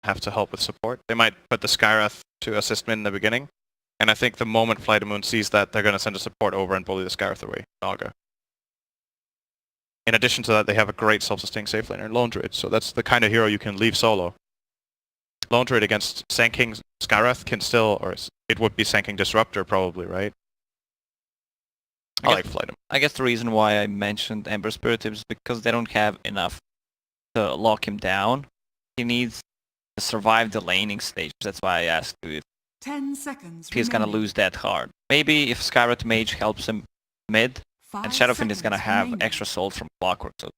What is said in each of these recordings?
have to help with support. They might put the Skywrath to assist mid in the beginning, and I think the moment Flight of Moon sees that, they're going to send a support over and bully the Skywrath away, Naga. In addition to that, they have a great self-sustaining safe laner, Lone Druid, so that's the kind of hero you can leave solo. Lone Druid against Sanking Skywrath can still, or it would be Sanking Disruptor probably, right? I like Flight of Moon. I guess the reason why I mentioned Ember Spirit is because they don't have enough to lock him down. He needs to survive the laning stage. That's why I asked you if 10 seconds he's gonna lose that hard. Maybe if Skywrath Mage helps him mid, and Shadowfiend is gonna have extra souls from Clockwork. So.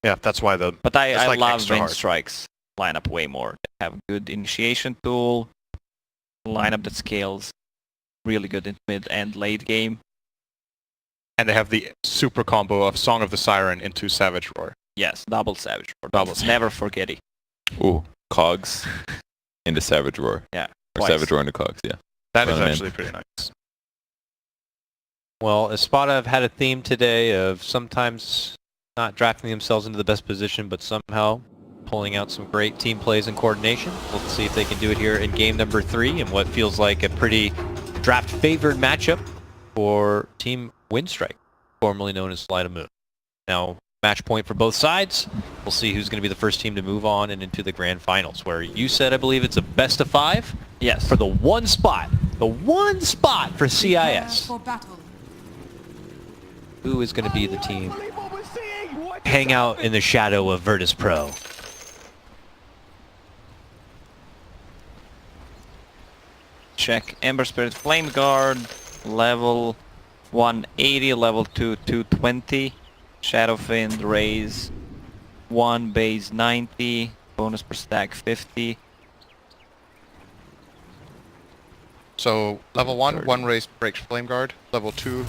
Yeah, that's why the. But I like love Winstrike's lineup way more. They have a good initiation tool, lineup that scales really good in mid and late game. And they have the super combo of Song of the Siren into Savage Roar. Yes, double Savage Roar. Double. Never forget it. Ooh, Cogs into Savage Roar. Yeah. Or Twice. Savage Roar into Cogs, yeah. That is actually pretty nice. Well, Espada have had a theme today of sometimes not drafting themselves into the best position, but somehow pulling out some great team plays and coordination. Let's see if they can do it here in game number 3 in what feels like a pretty draft-favored matchup for Team Winstrike, formerly known as Flight of Moon. Now, match point for both sides. We'll see who's going to be the first team to move on and into the grand finals, where you said, I believe it's a best of 5? Yes. For the one spot for CIS. Who is going to be the team hang out in the shadow of Virtus Pro? Check Ember Spirit Flame Guard, level 180, level 2 220, Shadowfiend raise 1 base 90, bonus per stack 50. So level 1, 30. 1 raise breaks Flame Guard. Level 2,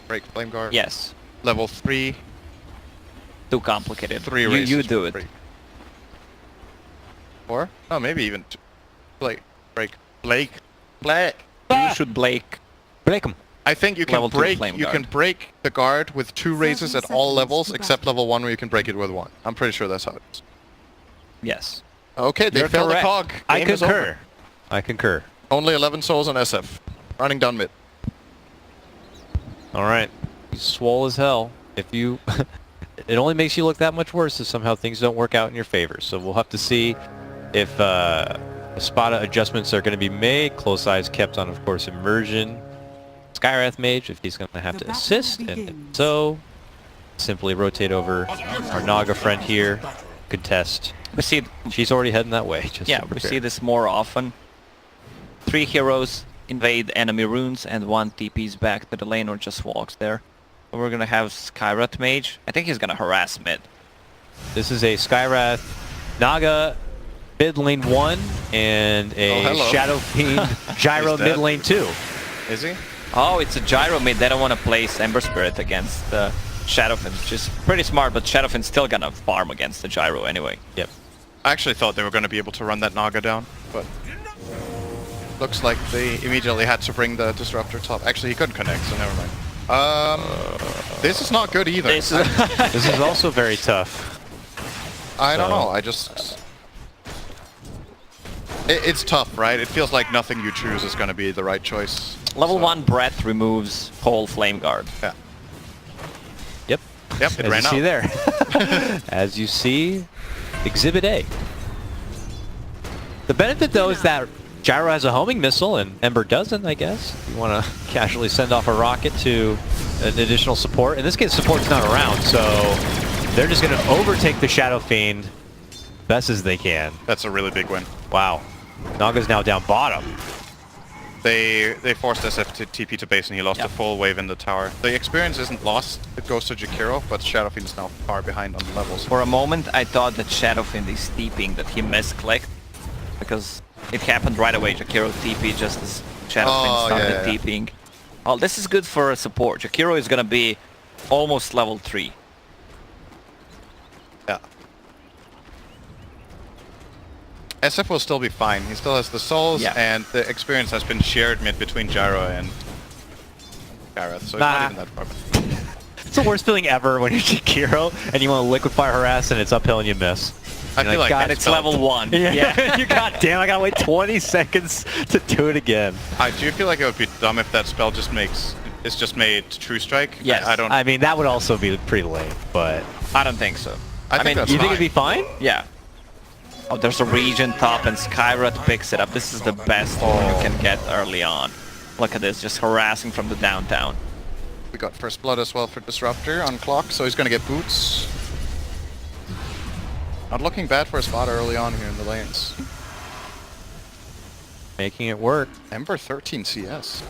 break Flame Guard. Yes. Level 3, Too complicated. 3 raises. You do it. 4? Oh, maybe even 2. Blake. You should Blake. Break them. I think you can Level 2 break. Flame You can Guard. break the guard with 2 raises at 30 all seconds levels, to except battle. level 1, where you can break it with 1. I'm pretty sure that's how it is. Yes. Okay, they You're failed the correct. cog. I Game is over. concur. I concur. Only 11 souls on SF. Running down mid. All right. He's swole as hell. If you... it only makes you look that much worse if somehow things don't work out in your favor. So we'll have to see if Espada adjustments are going to be made. Close eyes kept on, of course, Immersion. Skywrath Mage, if he's going to have The to battle assist. And if begins. so, simply rotate over our Naga friend here. Contest. We see, She's already heading that way. Just yeah, to we prepare. see this more often. 3 heroes invade enemy runes and 1 TPs back to the lane or just walks there. So we're gonna have Skywrath Mage. I think he's gonna harass mid. This is a Skywrath Naga mid lane 1 and a hello. Shadow Fiend Gyro He's dead. mid lane 2. Is he? Oh, it's a Gyro mid. They don't want to place Ember Spirit against Shadowfiend, which is pretty smart, but Shadowfiend's still gonna farm against the Gyro anyway. Yep. I actually thought they were going to be able to run that Naga down, but looks like they immediately had to bring the Disruptor top. Actually, he couldn't connect, so never mind. This is not good either. This is This is also very tough. I don't So- know. I just... It's tough, right? It feels like nothing you choose is going to be the right choice. level So- 1 Breath removes whole Flame Guard. Yeah. Yep. Yep, it As ran you out. see there. As you see, Exhibit A. The benefit, though, is that Gyro has a homing missile and Ember doesn't, I guess. You want to casually send off a rocket to an additional support. In this case, support's not around, so they're just going to overtake the Shadow Fiend best as they can. That's a really big win. Wow. Naga's now down bottom. They forced SF to TP to base and he lost Yep. a full wave in the tower. The experience isn't lost, it goes to Jakiro, but Shadowfiend is now far behind on the levels. For a moment, I thought that Shadowfiend is TPing, that he misclicked, because it happened right away. Jakiro TP just as Shadowfiend started yeah. TPing. Oh, this is good for a support. Jakiro is gonna be almost level 3. Yeah. SF will still be fine. He still has the souls, Yeah. and the experience has been shared mid between Gyro and Gareth, so it's Nah. not even that far. It's the worst feeling ever when you're Jakiro and you want to liquefy harass and it's uphill and you miss. I feel like God, that It's spell- level 1. Yeah. You goddamn, I gotta wait 20 seconds to do it again. I do feel like it would be dumb if that spell just it's just made True Strike. Yes. I don't. I mean, that would also be pretty lame, but... I don't think so. I think mean, that's You think fine. it'd be fine? Yeah. Oh, there's a region top and Skyrot picks it up. This is the best one you can get early on. Look at this, just harassing from the downtown. We got first blood as well for Disruptor on clock, so he's gonna get boots. Not looking bad for Espada early on here in the lanes. Making it work. Ember 13 CS.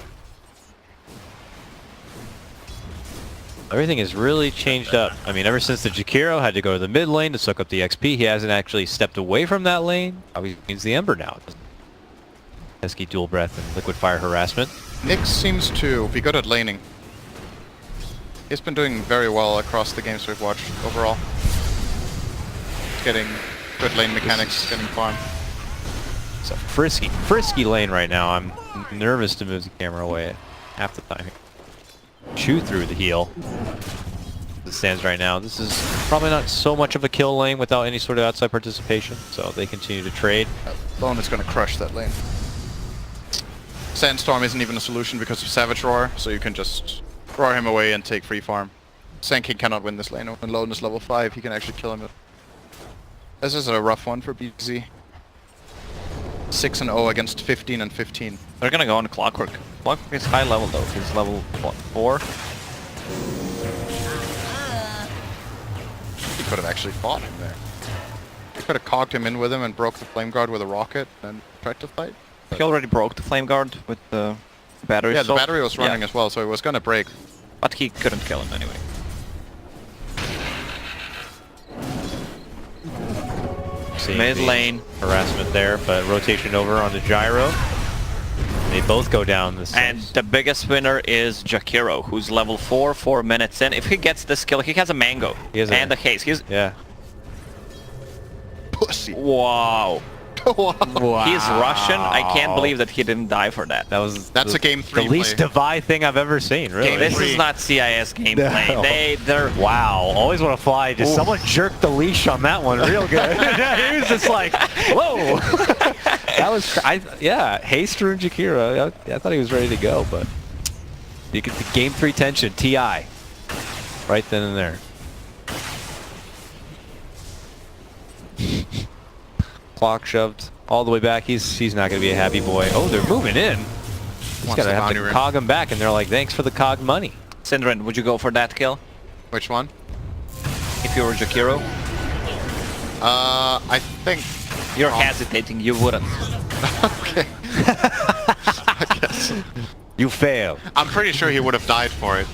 Everything has really changed up. I mean, ever since the Jakiro had to go to the mid lane to soak up the XP, he hasn't actually stepped away from that lane. Now he needs the Ember now. Pesky dual breath and liquid fire harassment. Nick seems to be good at laning. He's been doing very well across the games we've watched overall. Getting good lane mechanics, getting farm. It's a frisky lane right now. I'm nervous to move the camera away half the time. Chew through the heal. As it stands right now, this is probably not so much of a kill lane without any sort of outside participation, so they continue to trade. Lone is going to crush that lane. Sandstorm isn't even a solution because of Savage Roar, so you can just roar him away and take free farm. Sand King cannot win this lane. When Lone is level 5, he can actually kill him. This is a rough one for BZ. 6-0 against 15 and 15. They're gonna go on Clockwork. Clockwork is high level though. He's level what, 4. He could have actually fought him there. He could have cogged him in with him and broke the Flame Guard with a rocket and tried to fight. He already broke the Flame Guard with the battery. Yeah, the so- battery was running yeah. as well, so it was gonna break. But he couldn't kill him anyway. Seeing Mid the lane. harassment there, but rotation over on the gyro. They both go down the And the biggest winner is Jakiro, who's level 4, 4 minutes in. If he gets this kill, he has a mango He has and a- a haste. He's Yeah. Pussy. wow. Wow. He's Russian. I can't believe that he didn't die for that. That was That's a game the 3 least play. divide thing I've ever seen, really. Game This three. is not CIS gameplay. No. They're Wow, always want to fly. Just Oof. someone jerked the leash on that one real good. He was just like, whoa. That was, yeah, haste ruined Jakiro. I thought he was ready to go, but you get the game 3 tension, TI, right then and there. Clock shoved all the way back. He's not going to be a happy boy. Oh, they're moving in. He's Wants got to the have bounty to ring. cog him back, and they're like, thanks for the cog money. Syndran, would you go for that kill Which one? if you were Jakiro? I think... You're Oh. hesitating. You wouldn't. Okay. I guess. You fail. I'm pretty sure he would have died for it.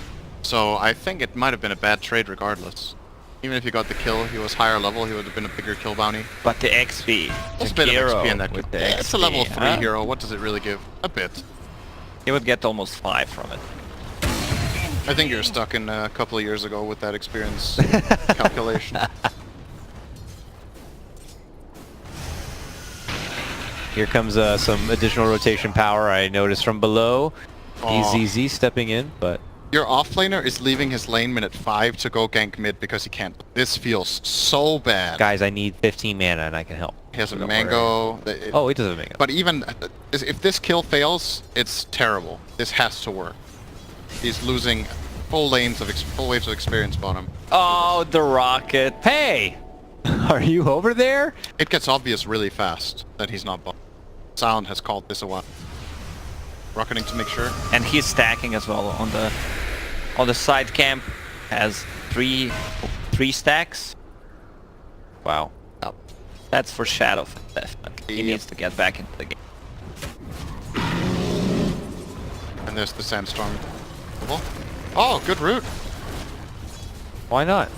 So I think it might have been a bad trade regardless. Even if he got the kill, he was higher level, he would have been a bigger kill bounty. But the XP. There's a bit of Jakiro XP in that. with the Yeah, it's a XP, level 3 huh? hero, what does it really give? A bit. He would get almost 5 from it. I think you're stuck in a couple of years ago with that experience calculation. Here comes some additional rotation power I noticed from below. Aw. EZZ stepping in, but Your offlaner is leaving his lane minute 5 to go gank mid because he can't. This feels so bad. guys, I need 15 mana and I can help. He has a Don't mango. Oh, he doesn't have mango. But even if this kill fails, it's terrible. This has to work. He's losing full waves of experience on him. Oh, the rocket. Hey! Are you over there? It gets obvious really fast that he's not bot. Sound has called this a one. Rocketing to make sure. And he's stacking as well on the side camp. Has three stacks. Wow. Yep. That's for Shadow, definitely. He Yep. needs to get back into the game. And there's the sandstorm. Oh, good route. Why not?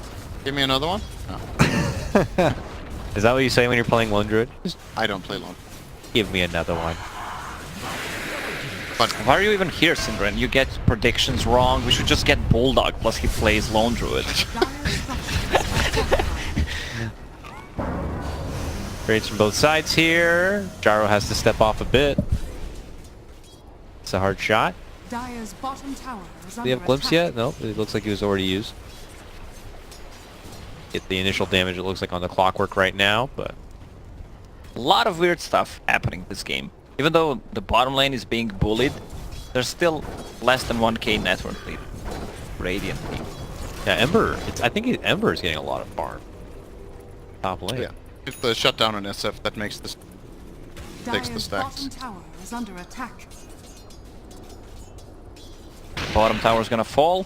Give me another one. No, Is that what you say when you're playing Lone Druid? Just I don't play long. give me another one. But Why are you even here, Syndran? You get predictions wrong. We should just get Bulldog, plus he plays Lone Druid. Trades from both sides here. Gyro has to step off a bit. It's a hard shot. Dire's bottom tower is Do you have under glimpse attack. yet? Nope. It looks like he was already used. Get the initial damage it looks like on the clockwork right now, but A lot of weird stuff happening this game. Even though the bottom lane is being bullied, there's still less than 1k network lead. Radiant lead. yeah, Ember. I think Ember is getting a lot of farm. Top lane. Yeah. It's the shutdown on SF that makes this takes the Dire's stacks. bottom tower is under attack. Bottom tower's gonna fall.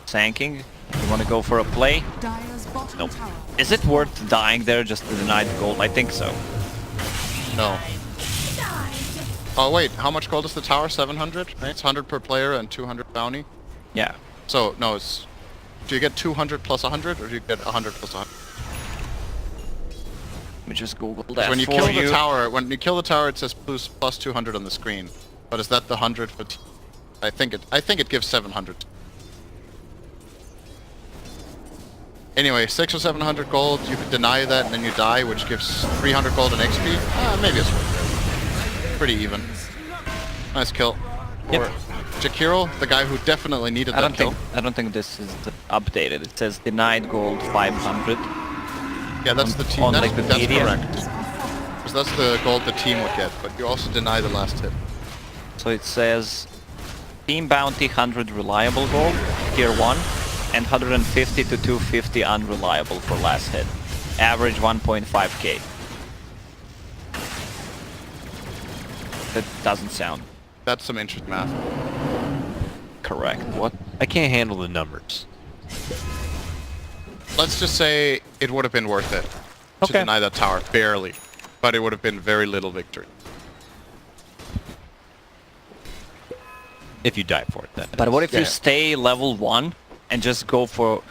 Sanking. You wanna go for a play? Dire's bottom Nope. tower. Is it worth dying there just to deny the gold? I think so. No. Oh wait, how much gold is the tower? 700? Right? It's 100 per player and 200 bounty. Yeah. So no, it's. Do you get 200 plus 100, or do you get 100 plus 100? Let me just Google 'Cause that when you for kill you. the tower, it says plus 200 on the screen. But is that the 100 for? I think it gives 700. Anyway, 600 or 700 gold. You could deny that, and then you die, which gives 300 gold and XP. Maybe it's worth it. Pretty even. Nice kill. Yep. Or Jakiro, the guy who definitely needed I that kill. don't think this is updated. It says denied gold 500. Yeah, that's the team. on That's Wikipedia. correct. Because that's the gold the team would get, but you also deny the last hit. So it says team bounty 100 reliable gold, tier 1, and 150 to 250 unreliable for last hit. Average 1.5k. That doesn't sound That's some interesting math. correct. What? I can't handle the numbers. Let's just say it would have been worth it to Okay. deny that tower, barely. But it would have been very little victory. If you die for it, then. But what if Yeah. you stay level 1 and just go for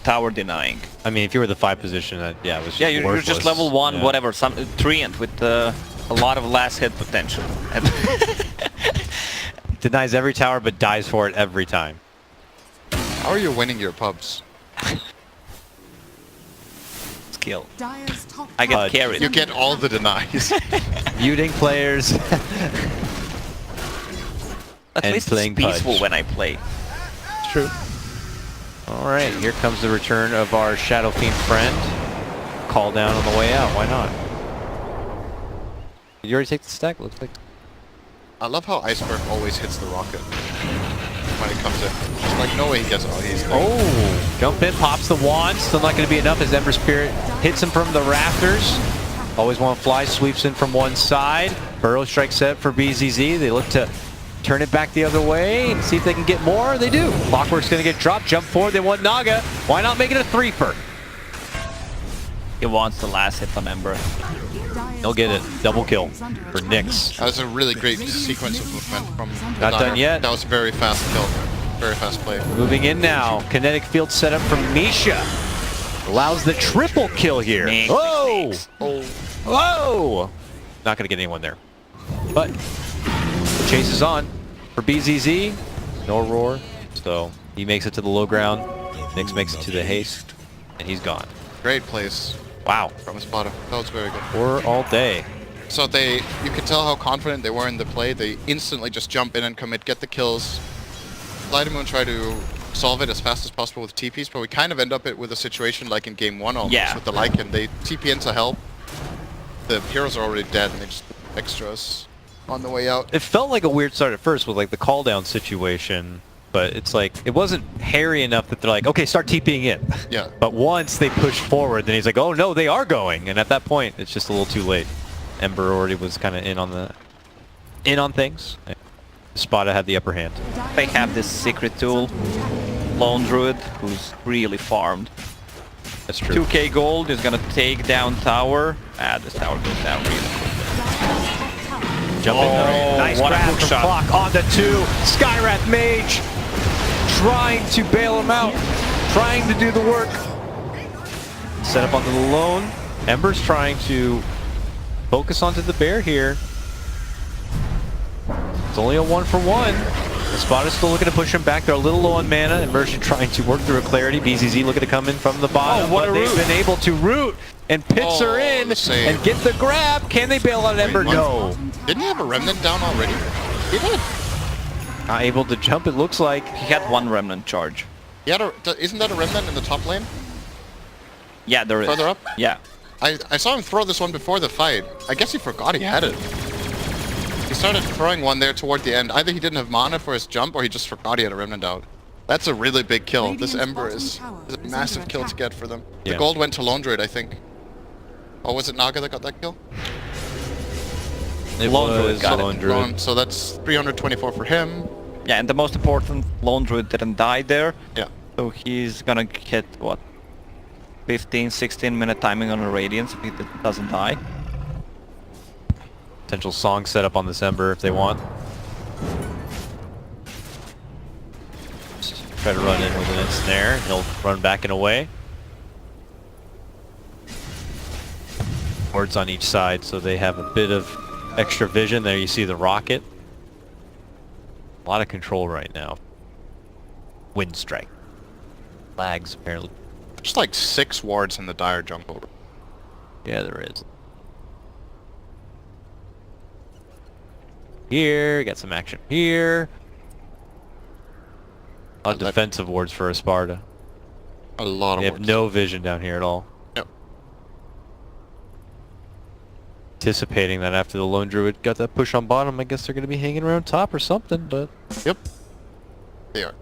tower denying? I mean, if you were the 5 position, yeah, it was just Yeah, you're just worthless. level 1, Yeah. whatever, some treant with a lot of last hit potential. And Denies every tower, but dies for it every time. How are you winning your pubs? skill. Dire's top I get tower carried. is You under get all the attack. denies. Muting players. At and least playing it's peaceful Pudge. when I play. True. All right, here comes the return of our Shadow Fiend friend. Call down on the way out. Why not? Did you already take the stack? Looks like. I love how Iceberg always hits the rocket when it comes in. It's like, no way he gets it. Oh, he's Oh, jump in, pops the wand. Still not going to be enough as Ember Spirit hits him from the rafters. Always one fly, sweeps in from one side. Burrow strike set for BZZ. They look to turn it back the other way and see if they can get more. They do. Clockwork's going to get dropped. Jump forward. They want Naga. Why not make it a 3-fer? He wants the last hit on Ember. Dire's They'll get it. bottom Double tower kill is under for attack. Nyx. That was a really great sequence of movement from Not Dyer. done yet. That was a very fast kill. Very fast play. Moving in now. Kinetic field setup from Misha. Allows the triple kill here. Nyx, Whoa! Nyx. Oh. Whoa! Not going to get anyone there. But the chase is on for BZZ. No roar. So he makes it to the low ground. Nyx makes it to the haste. And he's gone. Great plays Wow. from Espada. That was very good. We're all day. So you could tell how confident they were in the play. They instantly just jump in and commit, get the kills. Moon try to solve it as fast as possible with TPs, but we kind of end up with a situation like in game 1 almost Yeah. with the Lycan. They TP in to help. The heroes are already dead and they just extras on the way out. It felt like a weird start at first with like the call down situation. But it's like, it wasn't hairy enough that they're like, okay, start TPing in. Yeah. But once they push forward, then he's like, oh no, they are going. And at that point, it's just a little too late. Ember already was kind of in on things. Espada had the upper hand. They have this secret tool, Lone Druid, who's really farmed. That's true. 2k gold is gonna take down tower. This tower goes down really quick. Jumping Oh, nice what a grab hook from shot. Clock on the 2. Skywrath Mage trying to bail him out, trying to do the work. Set up onto the lone. Ember's trying to focus onto the bear here. It's only a 1-for-1. Espada's still looking to push him back. They're a little low on mana. Immersion trying to work through a clarity. BZZ looking to come in from the bottom. Oh, what but a they've root. been able to root and pits her Oh, in the save. and get the grab. Can they bail out Ember? what? No. Didn't he have a remnant down already? He did. Not able to jump, it looks like. He had one remnant charge. He had isn't that a remnant in the top lane? Yeah, there is. Further up? Yeah. I saw him throw this one before the fight. I guess he forgot he had it. He started throwing one there toward the end. Either he didn't have mana for his jump, or he just forgot he had a Remnant out. That's a really big kill. Radiant's This Ember bottom is tower a is massive under kill to attack. get for them. Yeah. The gold went to Lone Druid, I think. Or was it Naga that got that kill? It Lone Druid was got it. Lone Druid. So that's 324 for him. Yeah, and the most important, Lone Druid didn't die there. Yeah. So he's gonna get, what, 15, 16 minute timing on a Radiance if he doesn't die. Potential song set up on this Ember if they want. Just try to run in with an ensnare. He'll run back and away. Wards on each side, so they have a bit of extra vision. There you see the rocket. A lot of control right now. Winstrike. Lags apparently. There's like 6 wards in the Dire jungle. Yeah, there is. Here, got some action here. A lot of That- defensive wards for Espada. A lot of They have wards. no vision down here at all. Yep. Anticipating that after the Lone Druid got that push on bottom, I guess they're going to be hanging around top or something, but... Yep. They are.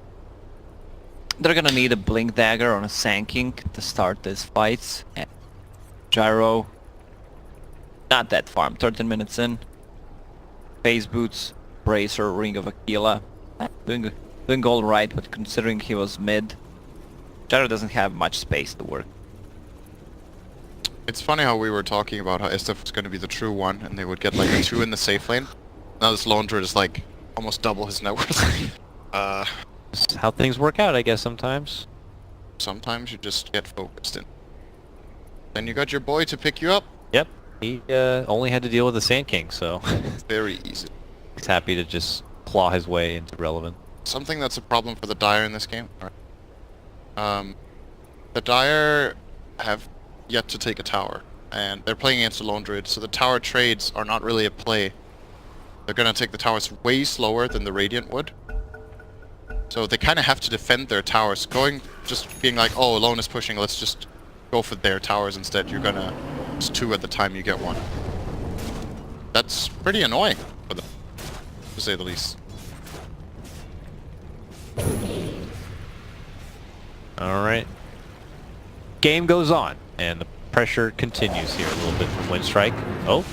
They're gonna need a Blink Dagger on a Sand King to start these fights. Gyro, not that far, I'm 13 minutes in. Phase Boots, Bracer, Ring of Aquila. Doing all right, but considering he was mid, Gyro doesn't have much space to work. It's funny how we were talking about how SF was going to be the true one, and they would get like a 2 in the safe lane. Now this Lone Druid is like almost double his net worth. It's how things work out, I guess, sometimes. Sometimes you just get focused in. Then you got your boy to pick you up. Yep. He only had to deal with the Sand King, so Very easy. he's happy to just claw his way into relevant. Something that's a problem for the Dire in this game. The Dire have yet to take a tower, and they're playing against the Lone Druid, so the tower trades are not really a play. They're gonna take the towers way slower than the Radiant would. So they kind of have to defend their towers. Just being like, oh, Alone is pushing, let's just go for their towers instead. You're gonna... It's 2 at the time you get 1. That's pretty annoying for them, to say the least. Alright. Game goes on, and the pressure continues here a little bit from Winstrike. Oh.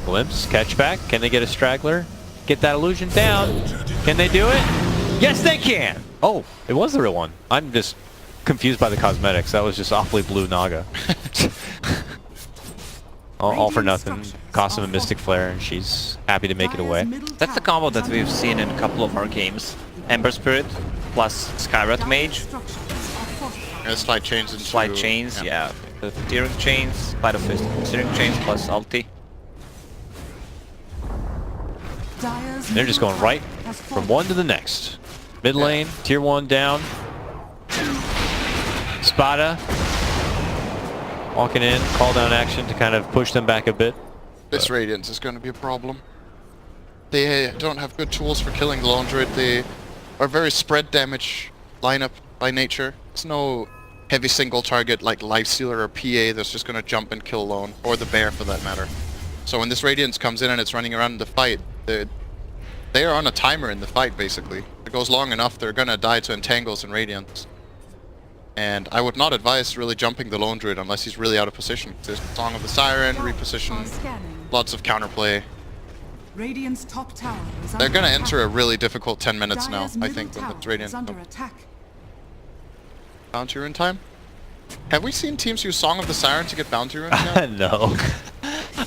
Glimpse, catch back. Can they get a straggler? Get that illusion down. Can they do it? Yes, they can! Oh, it was the real one. I'm just confused by the cosmetics. That was just awfully blue Naga. all for nothing. Cost him a Mystic Flare, and she's happy to make it away. That's the combo that we've seen in a couple of our games. Ember Spirit plus Skyrat Mage, And slide chains into... Slide Chains, yeah. The Steering Chains, Slide of Fist, Steering Chains plus ulti. They're just going right from one to the next. Mid lane, tier 1 down. Espada walking in, call down action to kind of push them back a bit. This Radiance is going to be a problem. They don't have good tools for killing the Lone Druid. They are very spread damage lineup by nature. There's no heavy single target like Lifestealer or PA that's just going to jump and kill Lone, or the Bear for that matter. So when this Radiance comes in and it's running around the fight, they are on a timer in the fight, basically. If it goes long enough, they're gonna die to Entangles and Radiance. And I would not advise really jumping the Lone Druid unless he's really out of position. There's Song of the Siren, reposition, lots of counterplay. Radiant's top tower is They're under gonna attack. enter a really difficult 10 minutes now, Dire's I middle think, when tower the Radiant is under comes. attack. Bounty rune time? Have we seen teams use Song of the Siren to get bounty runes now? No.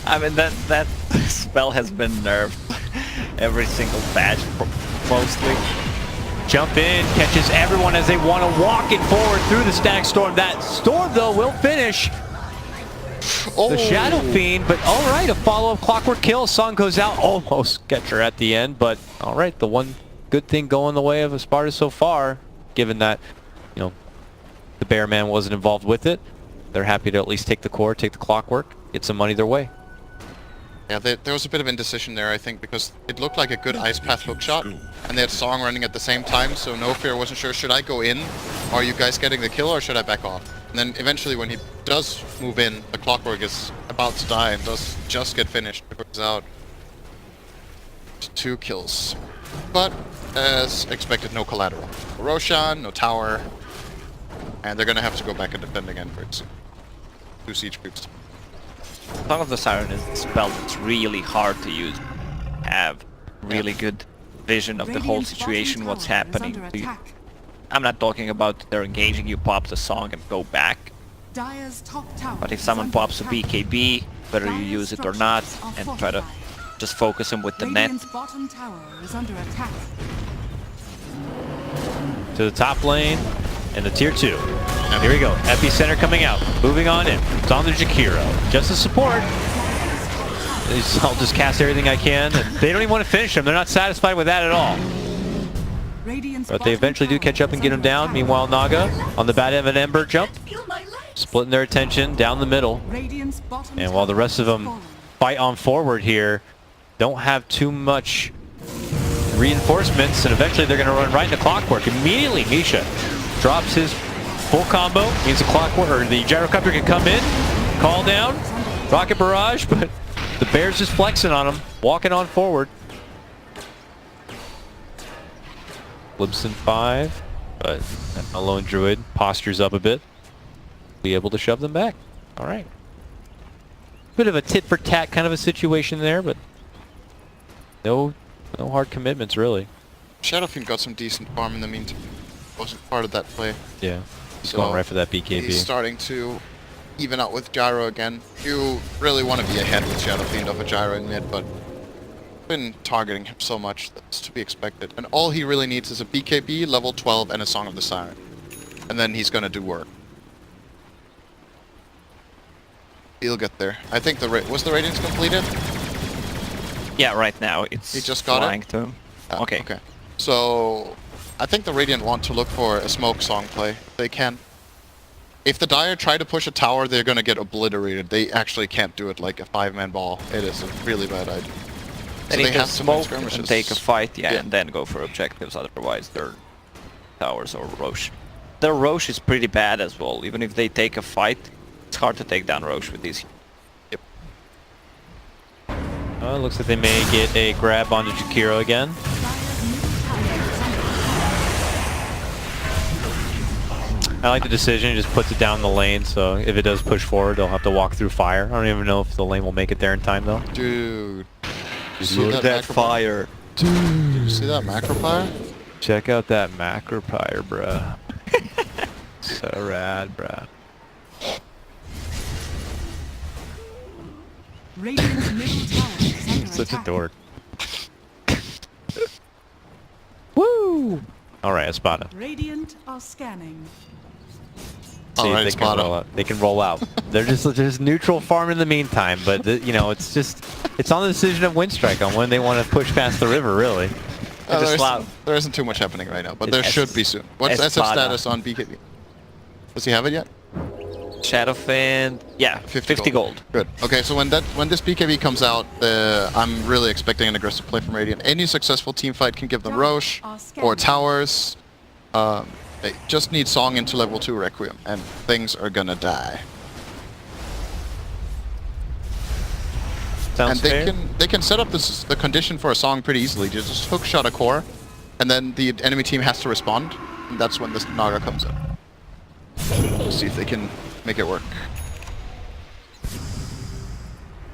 I mean, that spell has been nerfed every single patch, mostly. Jump in, catches everyone as they want to walk it forward through the Static Storm. That Storm, though, will finish the Shadow Fiend, but alright, a follow-up Clockwork kill. Song goes out, almost gets her at the end, but alright, the one good thing going the way of Espada so far, given that, you know, the Bear Man wasn't involved with it. They're happy to at least take the core, take the Clockwork, get some money their way. Yeah, there was a bit of indecision there, I think, because it looked like a good Ice Path hook shot, and they had Song running at the same time, so No Fear wasn't sure, should I go in? Are you guys getting the kill, or should I back off? And then eventually when he does move in, the Clockwork is about to die and does just get finished before he's out. 2 kills. But, as expected, no collateral. No Roshan, no tower, and they're gonna have to go back and defend again for it. 2 siege creeps. Song of the Siren is a spell that's really hard to use. Have really good vision of the whole Radiant's situation, bottom what's tower is happening. under attack. I'm not talking about they're engaging, you pop the song and go back. Dire's top tower But if is someone under pops a attack. BKB, whether you Dire's use it or not, structures are and try to fortified. just focus him with the net. Radiant's bottom tower is under attack. To the top lane and the tier 2. Here we go. Epicenter coming out. Moving on in. It's on the Jakiro. Just a support. I'll just cast everything I can. And they don't even want to finish him. They're not satisfied with that at all. Radiant's But they bottom eventually do tower catch up and is get him under down. attack. Meanwhile, Naga on the bad end of an Ember jump. Splitting their attention down the middle. Radiant's bottom And while the tower rest of has them fallen. fight on forward here, don't have too much reinforcements, and eventually they're going to run right into Clockwork. Immediately, Misha drops his full combo, means the Clockwork, or the Gyrocopter can come in, call down, Rocket Barrage, but the Bear's just flexing on him, walking on forward. Libsyn 5, but a lone Druid postures up a bit. Be able to shove them back. All right. Bit of a tit for tat kind of a situation there, but no hard commitments really. Shadowfiend got some decent farm in the meantime. Wasn't part of that play. Yeah. He's So, going right for that BKB. He's starting to even out with Gyro again. You really want to be ahead with Shadowfiend of a Gyro in mid, but been targeting him so much that's to be expected. And all he really needs is a BKB, level 12, and a Song of the Siren. And then he's gonna do work. He'll get there. I think was the Radiance completed? Yeah, right now it's He just got it? flying to him. Ah, Okay. Okay. So, I think the Radiant want to look for a smoke song play. If they can. If the Dire try to push a tower, they're gonna get obliterated. They actually can't do it like a 5-man ball. It is a really bad idea. They So need to have to win smoke and skirmishes. take a fight, yeah, Yeah. and then go for objectives, otherwise they're towers or Roche. Their Roche is pretty bad as well. Even if they take a fight, it's hard to take down Roche with these. Looks like they may get a grab onto Jakiro again. Dire's middle tower is under attack. I like the decision. He just puts it down the lane, so if it does push forward, they'll have to walk through fire. I don't even know if the lane will make it there in time, though. Dude. You see that macro fire. Did you see that macro fire? Check out that macropire, bruh. So rad, bruh. Radiant's middle tower is under Such a attack. dork. Woo! Alright, Espada. Radiant are scanning. See Alright, if they can Espada. roll out. They can roll out. They're just neutral farm in the meantime, but you know, it's on the decision of Winstrike on when they want to push past the river, really. There isn't too much happening right now, but there It's should be soon. What's SF Espada. status on BKB? Does he have it yet? Shadowfiend, yeah, 50 gold. Good. Okay, so when this BKB comes out, I'm really expecting an aggressive play from Radiant. Any successful team fight can give them Roche or towers. They just need Song into level 2 Requiem, and things are gonna die. Sounds fair. And they can set up the condition for a Song pretty easily. Just hook shot a core, and then the enemy team has to respond, and that's when this Naga comes in. We'll see if they can make it work.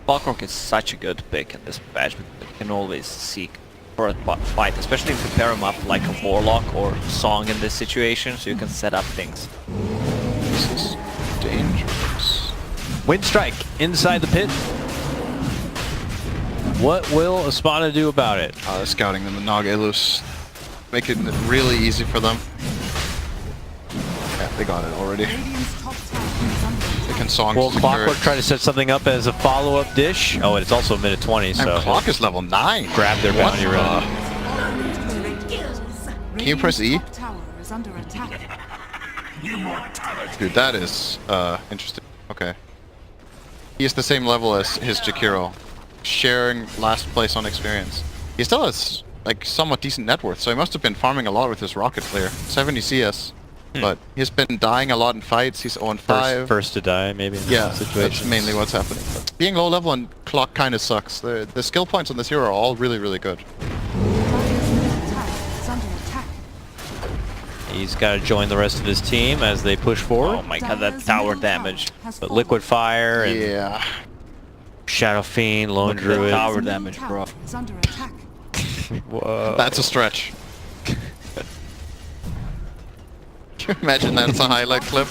Clockwork is such a good pick in this patch, but you can always seek for a fight, especially if you pair him up like a Warlock or Song in this situation, so you can set up things. This is dangerous. Winstrike inside the pit. What will Espada do about it? They're scouting them with Naga loose, making it really easy for them. Yeah, they got it already. Radiant's top tower is under They attack. can Song Will secure Clockwork it. try to set something up as a follow-up dish? Oh, and it's also a minute 20, And so Clock is level 9. grab their What bounty the- run. Can you press E? Radiant's top tower is under attack. Dude, that is interesting. Okay. He is the same level as his Jakiro. sharing last place on experience. He still has like somewhat decent net worth, so he must have been farming a lot with his rocket flare. 70 CS. But he's been dying a lot in fights. He's 0-5. First to die, maybe. In Yeah, some that's situations. mainly what's happening. But being low level and clock kind of sucks. The skill points on this hero are all really, really good. Dire's middle tower is under attack. He's got to join the rest of his team as they push forward. Oh my god, that tower damage. But Liquid Fire and Yeah. Shadow Fiend, Lone Look at the Druid. tower damage, bro. Is under attack. Whoa. That's a stretch. Can you imagine that as a highlight clip?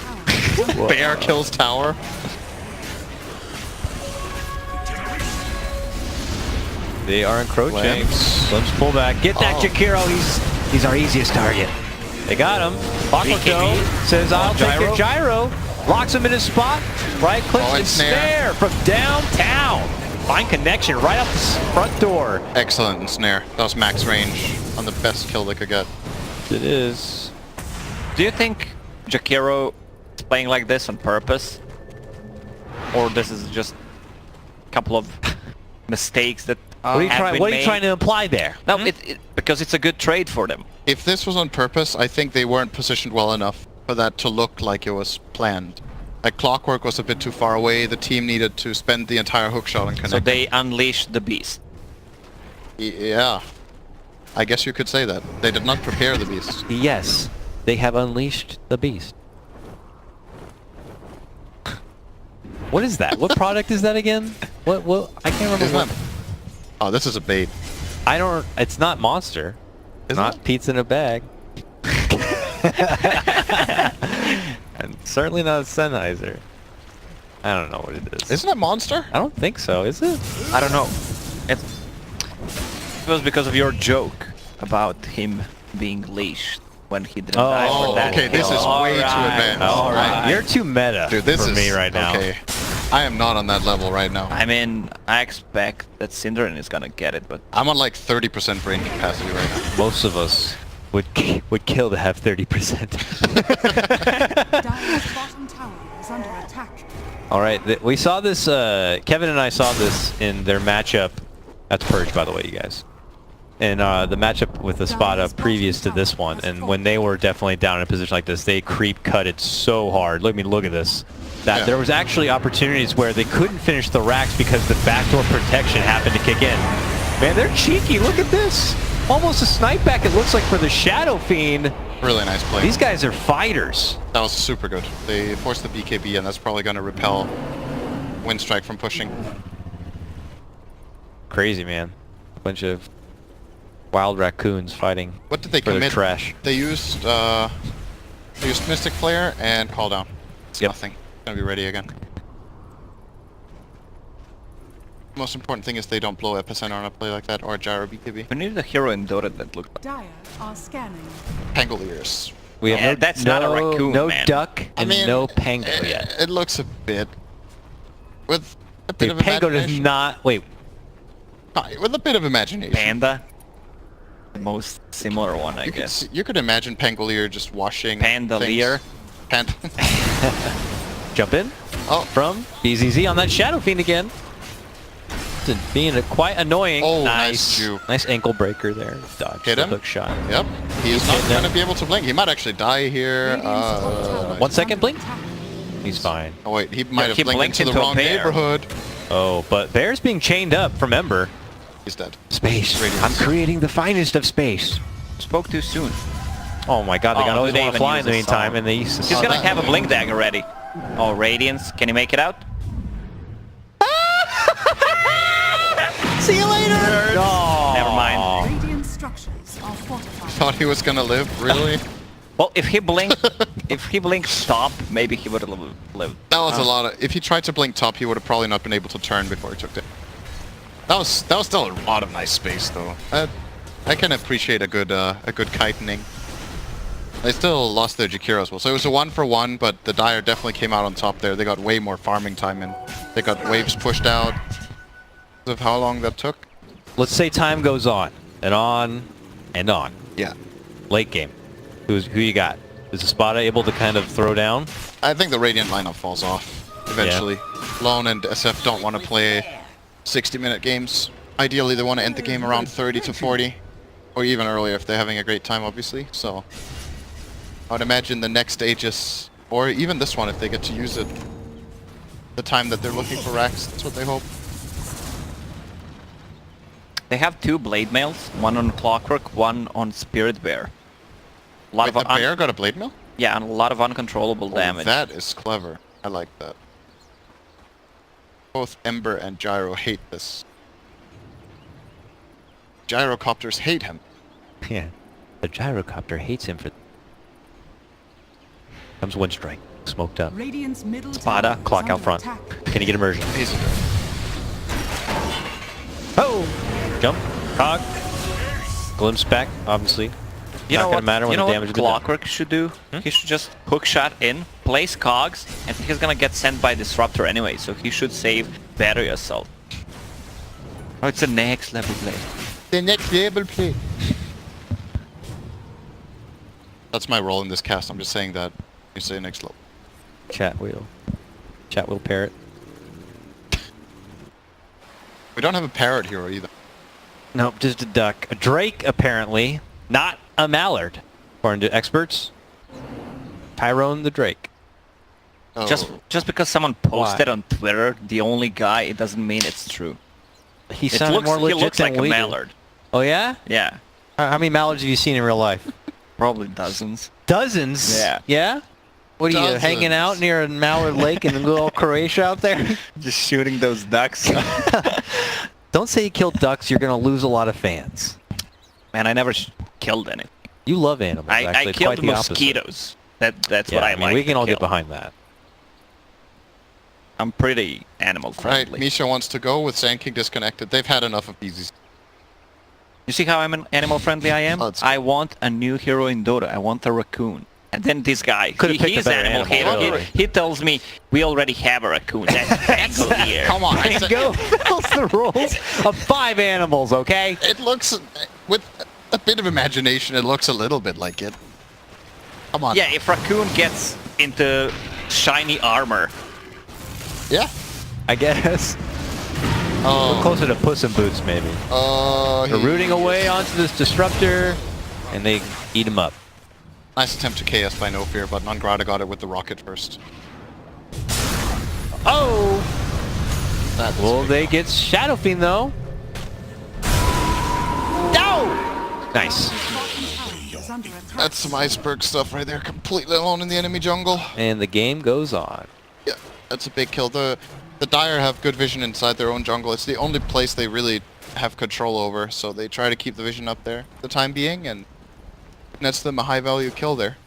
Bear kills tower. They are encroaching. Lamps. Let's pull back. Get that Oh. Jakiro. He's our easiest target. They got him. Bakuto says, I'll take your gyro. Locks him in his spot. Right click Oh, and and snare. snare from downtown. Fine connection right out the front door. Excellent and snare. That was max range on the best kill they could get. It is. Do you think Jakiro is playing like this on purpose? Or this is just a couple of mistakes that What are you, have been what are you made? trying to imply there? No, because it's a good trade for them. If this was on purpose, I think they weren't positioned well enough for that to look like it was planned. Like Clockwork was a bit too far away. The team needed to spend the entire hookshot on connect. So they unleashed the beast. Yeah. I guess you could say that. They did not prepare the beast. Yes, they have unleashed the beast. What is that? What product is that again? What? I can't remember. Isn't What, that... Oh, this is a bait. I don't. It's not Monster. Isn't Not it? pizza in a bag. And certainly not Sennheiser. I don't know what it is. Isn't it Monster? I don't think so. Is it? I don't know. It was because of your joke about him being leashed when he didn't die Oh, for that. okay, this kill. is way too advanced. All right. Alright. You're too meta Dude, this for is me right now. Okay. I am not on that level right now. I mean, I expect that Synderen is gonna get it, but I'm on like 30% brain capacity right now. Most of us would kill to have 30%. Dire's bottom tower is under attack. All right, we saw this. Kevin and I saw this in their matchup at the Purge, by the way, you guys. And the matchup with Espada previous to this one, and when they were definitely down in a position like this, they creep cut it so hard. Look at this. That Yeah. there was actually opportunities where they couldn't finish the racks because the backdoor protection happened to kick in. Man, they're cheeky. Look at this. Almost a snipe back, it looks like, for the Shadow Fiend. Really nice play. These guys are fighters. That was super good. They forced the BKB, and that's probably going to repel Winstrike from pushing. Crazy, man. A bunch of wild raccoons fighting. What did they for their commit? trash. They used Mystic Flare and Call Down. It's Yep. nothing. Gonna be ready again. Most important thing is they don't blow Epicenter on a play like that, or a Gyro BKB. we needed a hero in Dota that looked like... Dire are scanning. Pangoliers. We have Yeah, no, that's not a raccoon, no man. duck and no pango it, yet. it looks a bit... With a bit Wait, of pango does imagination. not... Wait, With a bit of imagination. Panda? The most similar one, I You could, guess. you could imagine Pangolier just washing Pandalier? things. jump in Oh, from BZZ on that Shadow Fiend again. Being quite annoying. Oh, nice. nice juke. Nice ankle breaker there. Dodge Hit the him. hook shot. yep. He is not hitting going to him. be able to blink. He might actually die here. Radiant's top tower is 1 second, under blink. attack. He's fine. Oh wait, he might have he blinked blinked into the into a wrong bear. neighborhood. Oh, but Bear's being chained up from Ember. He's dead. Space. Radiance. I'm creating the finest of space. Spoke too soon. Oh my god, they Oh, got always they want to even fly in the use a meantime, song. and they used to He's Oh, gonna that- have a blink dagger ready. Oh, Radiance. Can he make it out? See you later! Oh. Never mind. Radiant structures are fortified. Thought he was gonna live, really? Well, if he blinked, top, maybe he would have lived. That was a lot of... If he tried to blink top, he would have probably not been able to turn before he took it. That was still a lot of nice space, though. I can appreciate a good kitening. They still lost their Jakiro as well. So it was a 1-for-1, but the Dire definitely came out on top there. They got way more farming time in. They got waves pushed out. Of how long that took? Let's say time goes on, and on, and on. Yeah. Late game. Who you got? Is Espada able to kind of throw down? I think the Radiant lineup falls off eventually. Lone and SF don't want to play 60-minute games. Ideally, they want to end the game around 30 to 40, or even earlier if they're having a great time, obviously. So I'd imagine the next stages, or even this one if they get to use it, the time that they're looking for racks, that's what they hope. They have 2 blade mails, one on Clockwork, one on Spirit Bear. A lot Wait, of the bear got a blade mill? yeah, and a lot of uncontrollable Oh, damage. that is clever. I like that. Both Ember and Gyro hate this. Gyrocopters hate him. Yeah. The gyrocopter hates him for... Comes Winstrike. Smoked up. Radiant's middle Espada, tower is clock out under front. attack. Can he get immersion? He's a Oh! Jump. Cog. Glimpse back, obviously. You Not know gonna what? matter when you know the damage what has been done. Clockwork should do? Hmm? He should just hook shot in, place cogs, and he's gonna get sent by Disruptor anyway. So he should save battery assault. Oh, it's a next level play. The next level play. That's my role in this cast. I'm just saying that. You say next level. Chat wheel. Chat wheel parrot. We don't have a parrot hero either. Nope, just a duck. A drake, apparently. Not a mallard. According to experts. Tyrone the drake. Oh. Just because someone posted Why? on Twitter, the only guy, it doesn't mean it's true. He It sounded more he legit looks than like a we do. mallard. Oh yeah? Yeah, How many mallards have you seen in real life? probably dozens. Dozens? Yeah. Yeah? What are you, hanging out Dozens. near a Mallard Lake in little Croatia out there? Just shooting those ducks. Don't say you killed ducks, you're going to lose a lot of fans. Man, I never killed any. You love animals, actually. I It's killed quite the opposite. mosquitoes. That's Yeah, what I mean, like. we can to all get kill. behind that. I'm pretty animal Right, friendly. Misha wants to go with Sand King disconnected. They've had enough of these. You see how I'm an animal friendly I am? Oh, it's I want a new hero in Dota. I want a raccoon. And then this guy, Could've picked a he's better animal animal, hero. really. He tells me we already have a raccoon. That's clear. Come on, I There said, you go. That's the rules of 5 animals, okay? it looks, with a bit of imagination, it looks a little bit like it. Come on. Yeah, if raccoon gets into shiny armor, Yeah. I guess. Oh. Closer to Puss in Boots, maybe. Oh. They're rooting away onto this disruptor, and they eat him up. Nice attempt to KS by No Fear, but Nangrada got it with the rocket first. Oh! That was Will big. they get Shadow Fiend, though? No! Nice. Bottom tower is under attack. That's some iceberg stuff right there. Completely alone in the enemy jungle. And the game goes on. Yeah, that's a big kill. The Dire have good vision inside their own jungle. It's the only place they really have control over, so they try to keep the vision up there for the time being, and nets them a high value kill there.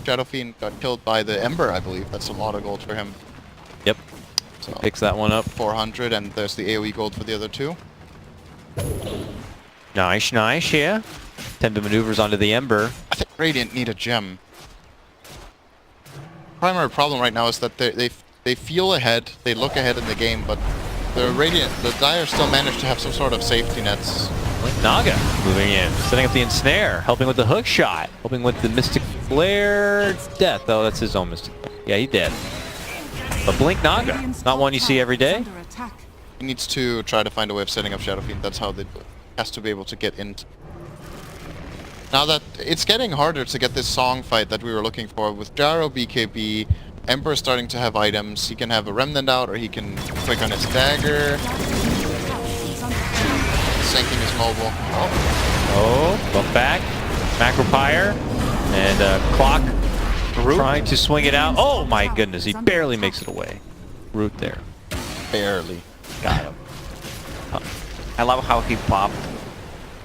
Shadow Fiend got killed by the Ember, I believe. That's a lot of gold for him. Yep. So Picks that one up. 400, and there's the AoE gold for the other two. Nice, nice, yeah. Tend to maneuvers onto the Ember. I think Radiant need a gem. Primary problem right now is that they feel ahead, they look ahead in the game, but the Dire still manage to have some sort of safety nets. Blink Naga moving in, setting up the ensnare, helping with the hook shot, helping with the Mystic Flare. Death, though, that's his own Mystic. Yeah, he dead. But Blink Naga, Radiant's not one top you see tower every is day. under attack. He needs to try to find a way of setting up Shadow Fiend. That's how they has to be able to get in. Now that it's getting harder to get this song fight that we were looking for with Gyro, BKB, Emperor starting to have items. He can have a Remnant out, or he can click on his dagger. Sinking his mobile. Oh, buff back. Macro Pyre. And Clock trying to swing it out. Oh my goodness, he barely makes it away. Root there. Barely. Got him. I love how he popped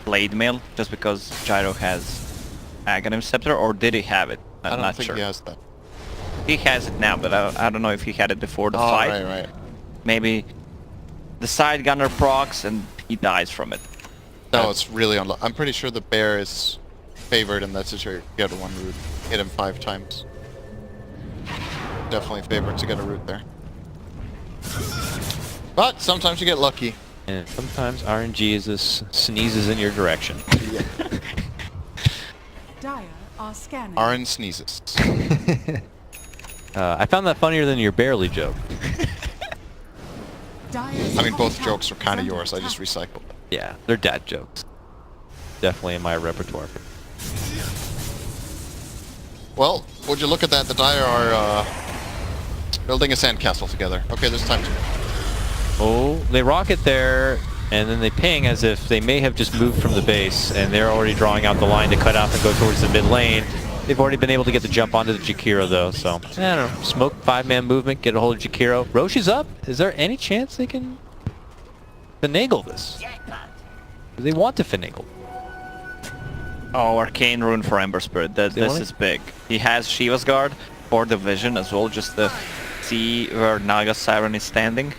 blade mail just because Gyro has Aghanim Scepter, or did he have it? I I'm don't not think sure. he has that. He has it now, but I don't know if he had it before the Oh, fight. right. Maybe the side gunner procs and he dies from it. No, it's really unlucky. I'm pretty sure the bear is favored in that situation. Get one root. Hit him 5 times. Definitely favored to get a root there. But sometimes you get lucky. And sometimes RNG is this sneezes in your direction. Dire are scanning. Aaron sneezes. I found that funnier than your barely joke. I mean, both jokes are kind of yours. I just recycled them. Yeah, they're dad jokes. Definitely in my repertoire. Well, would you look at that? The Dire are building a sandcastle together. Okay, there's time to... Oh, they rocket there, and then they ping as if they may have just moved from the base, and they're already drawing out the line to cut off and go towards the mid lane. They've already been able to get the jump onto the Jakiro, though, so... I don't know. Smoke, 5-man movement, get a hold of Jakiro. Roche is up. Is there any chance they can finagle this? Do they want to finagle? Oh, Arcane Rune for Ember Spirit. This is big. He has Shiva's Guard for the vision as well, just to see where Naga Siren is standing.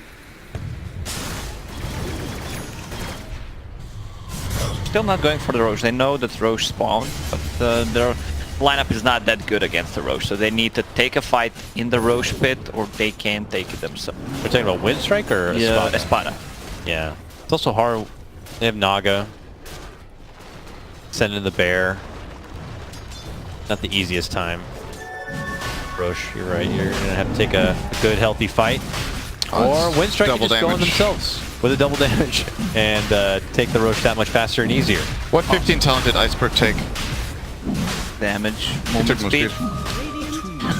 Still not going for the Roche. They know that Roche spawned, but their lineup is not that good against the Roche, so they need to take a fight in the Roche pit, or they can't take it themselves. We're talking about Winstrike or Yeah, Espada? Espada. Yeah. It's also hard. They have Naga. Send in the bear. Not the easiest time. Roche, you're right. You're gonna have to take a good, healthy fight. Or Winstrike can just go on themselves with a double damage and take the Roche that much faster and easier. What 15 talent did Iceberg take? Damage, He movement took move speed.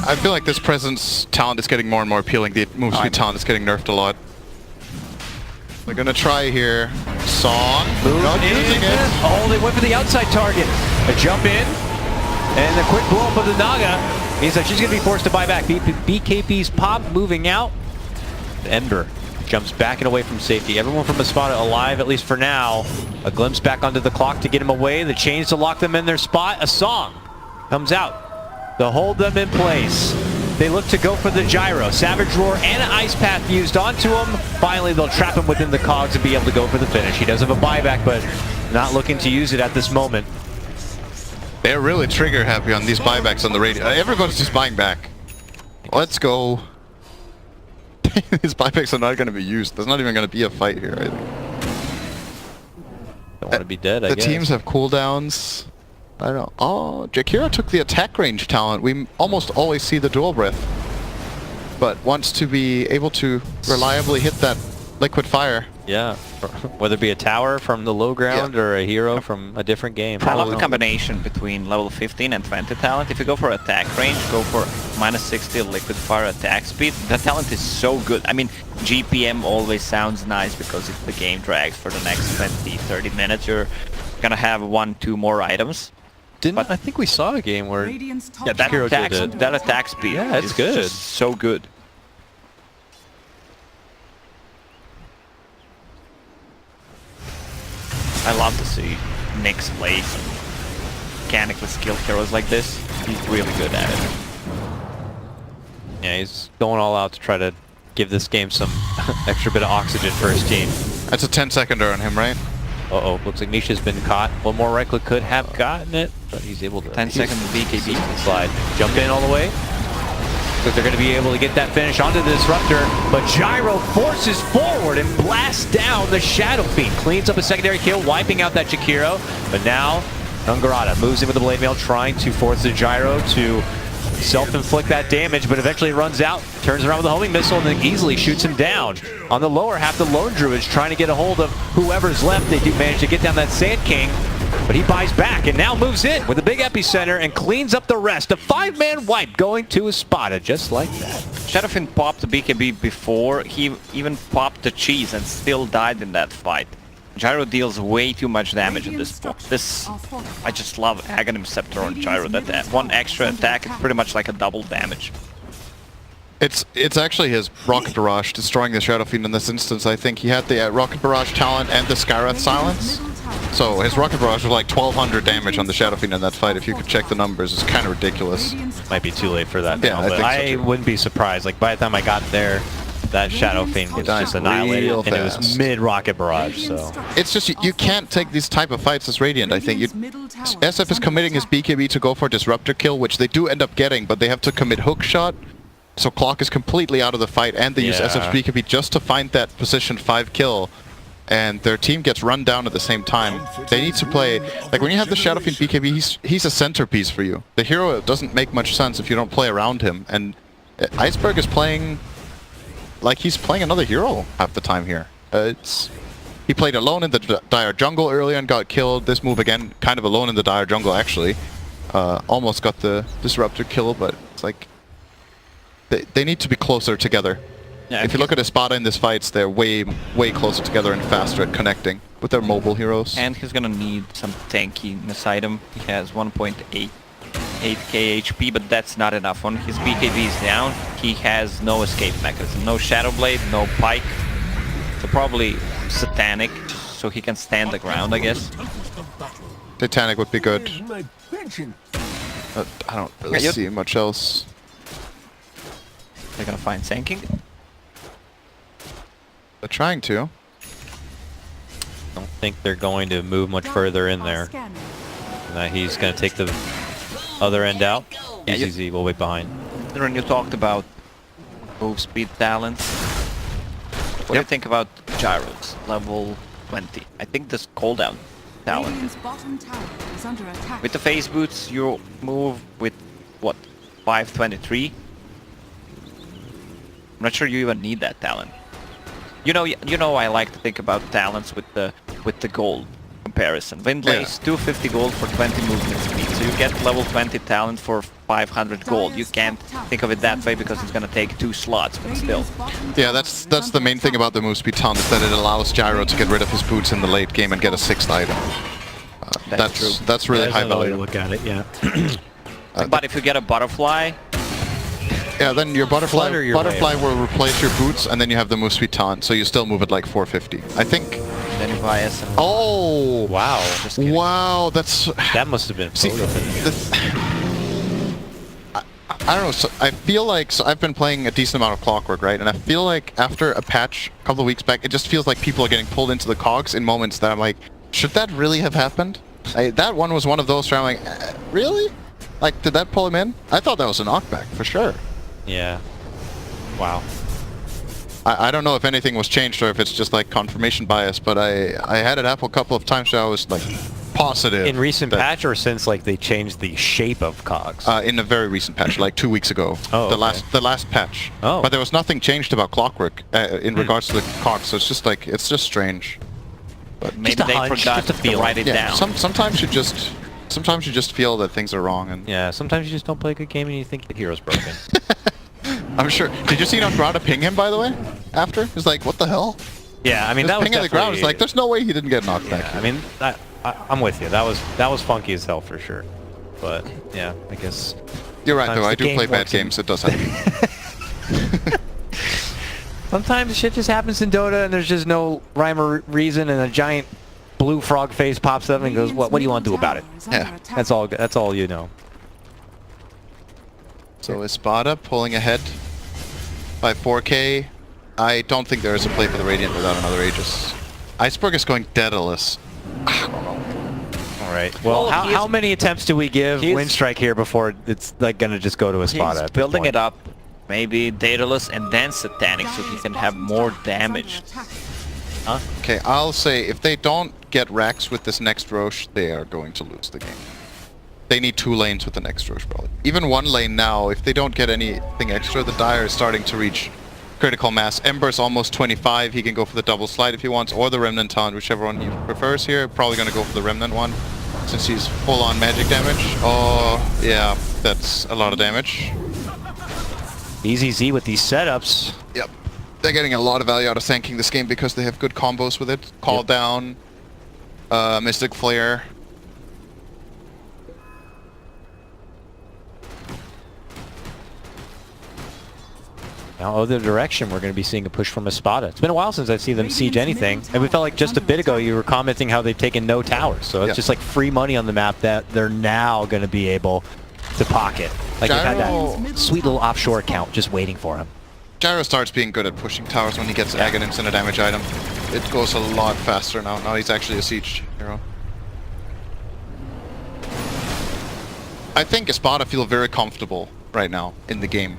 I feel like this presence talent is getting more and more appealing. The move speed talent is getting nerfed a lot. They're gonna try here. Song. Not using it. Oh, they went for the outside target. A jump in, and the quick blow up of the Naga means that she's going to be forced to buy back. BKB's pop moving out. Ember jumps back and away from safety. Everyone from Espada alive, at least for now. A glimpse back onto the clock to get him away. The chains to lock them in their spot. A song comes out to hold them in place. They look to go for the gyro. Savage Roar and an Ice Path used onto him. Finally, they'll trap him within the cogs and be able to go for the finish. He does have a buyback, but not looking to use it at this moment. They're really trigger happy on these buybacks on the radio. Everyone's just buying back. Let's go. These buybacks are not going to be used. There's not even going to be a fight here, I think. Don't want to be dead, I The guess. teams have cooldowns. I don't know. Oh, Jakiro took the attack range talent. We almost always see the dual breath, but wants to be able to reliably hit that liquid fire. Yeah, whether it be a tower from the low ground or a hero from a different game. I love the combination between level 15 and 20 talent. If you go for attack range, go for -60 liquid fire attack speed. That talent is so good. I mean, GPM always sounds nice because if the game drags for the next 20-30 minutes, you're gonna have 1-2 more items. I think we saw a game where Radiant's top Yeah, that Hero attack, did it. that attack speed Yeah, it's is good. just so good. I love to see Nyx play mechanically skilled heroes like this. He's really good at it. yeah, he's going all out to try to give this game some extra bit of oxygen for his team. That's a 10-seconder on him, right? Uh-oh, looks like Nisha's been caught. One more right click could have gotten it, but he's able to 10 seconds BKB. slide. Jump in all the way. Because they're going to be able to get that finish onto the Disruptor, but Gyro forces forward and blasts down the Shadow Fiend. Cleans up a secondary kill, wiping out that Jakiro, but now Ungarada moves in with the Blade Mail, trying to force the Gyro to self-inflict that damage, but eventually runs out, turns around with a homing missile, and then easily shoots him down. On the lower half, the Lone Druid's trying to get a hold of whoever's left. They do manage to get down that Sand King, but he buys back and now moves in with a big epicenter and cleans up the rest. A 5-man wipe going to Espada just like that. Shadowfiend popped the BKB before he even popped the cheese and still died in that fight. Gyro deals way too much damage at this point. I just love Aghanim Scepter on Gyro. That one extra attack is pretty much like a double damage. It's actually his Rocket Barrage destroying the Shadow Fiend in this instance. I think he had the Rocket Barrage talent and the Skywrath Silence. So his Rocket Barrage was like 1200 damage on the Shadow Fiend in that fight. If you could check the numbers, it's kind of ridiculous. Might be too late for that Yeah, now, I but think so I too. wouldn't be surprised. Like by the time I got there, that Shadow Fiend was died just annihilated, real and it was fast. mid-Rocket Barrage, so... It's just you can't take these type of fights as Radiant, I think. SF is committing his BKB to go for Disruptor kill, which they do end up getting, but they have to commit Hook Shot. So Clock is completely out of the fight, and they use SF's BKB just to find that position 5 kill. And their team gets run down at the same time. They need to play... Like, when you have the Shadow Fiend BKB, he's a centerpiece for you. The hero doesn't make much sense if you don't play around him. And Iceberg is playing like he's playing another hero half the time here. He played alone in the dire jungle earlier and got killed. This move again, kind of alone in the dire jungle actually. Almost got the disruptor kill, but it's like they need to be closer together. Yeah, if you look at Espada in this fights, they're way closer together and faster at connecting with their mobile heroes. And he's gonna need some tankiness item. He has 1.8k HP, but that's not enough. When his BKB is down, he has no escape mechanism. No Shadow Blade, no Pike. So probably Satanic, so he can stand the ground, I guess. Titanic would be good. But I don't really see much else. They're gonna find Sanking. They're trying to. I don't think they're going to move much further in there. He's going to take the other end out. Yeah, Easy, we'll wait behind. When you talked about move speed talents, what do you think about gyros level 20? I think this cooldown talent. Radiant's bottom tower is under attack. With the phase boots, you move with what, 523? I'm not sure you even need that talent. You know, I like to think about talents with the gold comparison. Windlace, 250 gold for 20 movement speed. So you get level 20 talent for 500 gold. You can't think of it that way because it's gonna take 2 slots, but still. Yeah, that's the main thing about the move speed talent, is that it allows Gyro to get rid of his boots in the late game and get a 6th item. That's really high value. Look at it, yeah. But if you get a butterfly, yeah, then your butterfly way. will replace your boots, and then you have the move speed taunt, so you still move at like 450. I think. then you buy some. Oh! Wow. Just kidding. Wow, that's. That must have been See, I don't know. So I feel like I've been playing a decent amount of Clockwork, right? And I feel like after a patch a couple of weeks back, it just feels like people are getting pulled into the cogs in moments that I'm like, should that really have happened? That one was one of those where I'm like, really? Like, did that pull him in? I thought that was a knockback for sure. Yeah. Wow. I don't know if anything was changed or if it's just like confirmation bias, but I had it happen a couple of times where I was like positive. In recent patch or since like they changed the shape of cogs? In a very recent patch, like 2 weeks ago. Oh, the last patch. Oh. But there was nothing changed about Clockwork in regards to the cogs, so it's just like, it's just strange. But Maybe Just a they hunch, forgot just a to feeling. write it yeah, down. sometimes you just feel that things are wrong, and Yeah, sometimes you just don't play a good game and you think the hero's broken. I'm sure. Did you see Nagrada ping him, by the way? After? He's like, what the hell? Yeah, I mean that Just was ping on the ground. It's definitely- like, there's no way he didn't get knocked back. Yeah, I mean, I'm with you. That was funky as hell for sure. But yeah, I guess You're right, though. sometimes I the do game play bad works in- games. It does happen. sometimes shit just happens in Dota and there's just no rhyme or reason, and a giant blue frog face pops up and goes, "What do you want to do about it?" Yeah, That's all you know. So Espada pulling ahead by 4k. I don't think there is a play for the Radiant without another Aegis. Iceberg is going Daedalus. All right. Well, Well, how many attempts do we give he's- Winstrike here before it's like gonna just go to Espada? He's building it up. Maybe Daedalus and then Satanic so he can have more damage. Okay, I'll say if they don't get Rax with this next Roche, they are going to lose the game. They need 2 lanes with the next Roche, probably. Even 1 lane now, if they don't get anything extra, the Dire is starting to reach critical mass. Ember's almost 25, he can go for the double slide if he wants, or the Remnant Taunt, whichever one he prefers here. Probably going to go for the Remnant one, since he's full on magic damage. Oh, yeah, that's a lot of damage. Easy Z with these setups. Yep. They're getting a lot of value out of Sanking this game because they have good combos with it. Call down, Mystic Flare. Now, other direction, we're going to be seeing a push from Espada. It's been a while since I've seen them siege anything, and we felt like just a bit ago you were commenting how they've taken no towers. So it's just like free money on the map that they're now going to be able to pocket. Like they've had that sweet little offshore account just waiting for him. Gyro starts being good at pushing towers when he gets Aghanim's and a damage item. It goes a lot faster now. Now he's actually a siege hero. I think Espada feel very comfortable right now in the game.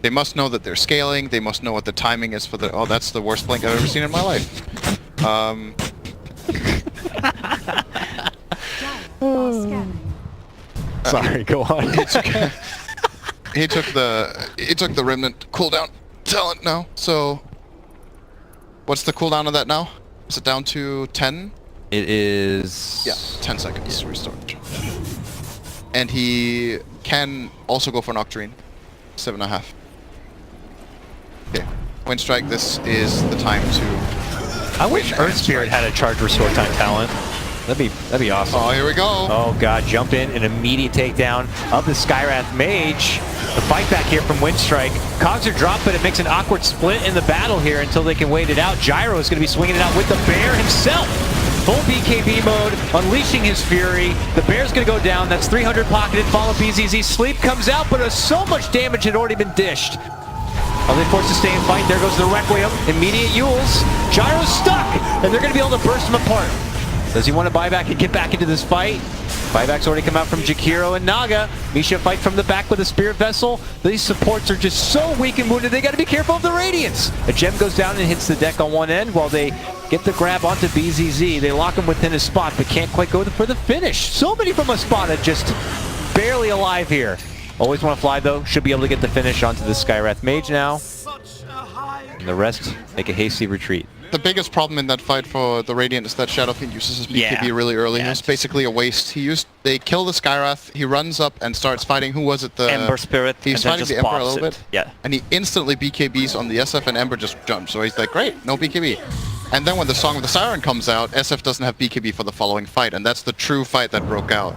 They must know that they're scaling. They must know what the timing is for the... Oh, that's the worst blink I've ever seen in my life. Sorry, go on. He took the remnant cooldown talent now. So, what's the cooldown of that now? Is it down to 10? It is... Yeah, 10 seconds restart. And he can also go for an Octarine. 7.5. Okay. Winstrike, this is the time to... I wish Earth Spirit had a charge restore time talent. That'd be awesome. Oh, here we go. Oh god, jump in, an immediate takedown of the Skyrath Mage. The fight back here from Winstrike. Cogs are dropped, but it makes an awkward split in the battle here until they can wait it out. Gyro is going to be swinging it out with the bear himself. Full BKB mode, unleashing his fury. The bear's going to go down. That's 300 pocketed, follow BZZ. Sleep comes out, but so much damage had already been dished. Are they forced to stay and fight? There goes the Requiem. Immediate Yules. Gyro's stuck, and they're going to be able to burst him apart. Does he want to buy back and get back into this fight? Buyback's already come out from Jakiro and Naga. Misha fight from the back with a Spirit Vessel. These supports are just so weak and wounded, they got to be careful of the Radiance. A gem goes down and hits the deck on one end while they get the grab onto BZZ. They lock him within his spot, but can't quite go for the finish. So many from Espada, just barely alive here. Always want to fly though. Should be able to get the finish onto the Skyrath Mage now. And the rest make a hasty retreat. The biggest problem in that fight for the Radiant is that Shadow Fiend uses his BKB really early. Yeah, It's basically a waste. They kill the Skyrath, he runs up and starts fighting, who was it? The Ember Spirit. He's and fighting then the just Emperor a pops little it. bit. Yeah. And he instantly BKBs on the SF and Ember just jumps. So he's like, great, no BKB. And then when the Song of the Siren comes out, SF doesn't have BKB for the following fight, and that's the true fight that broke out.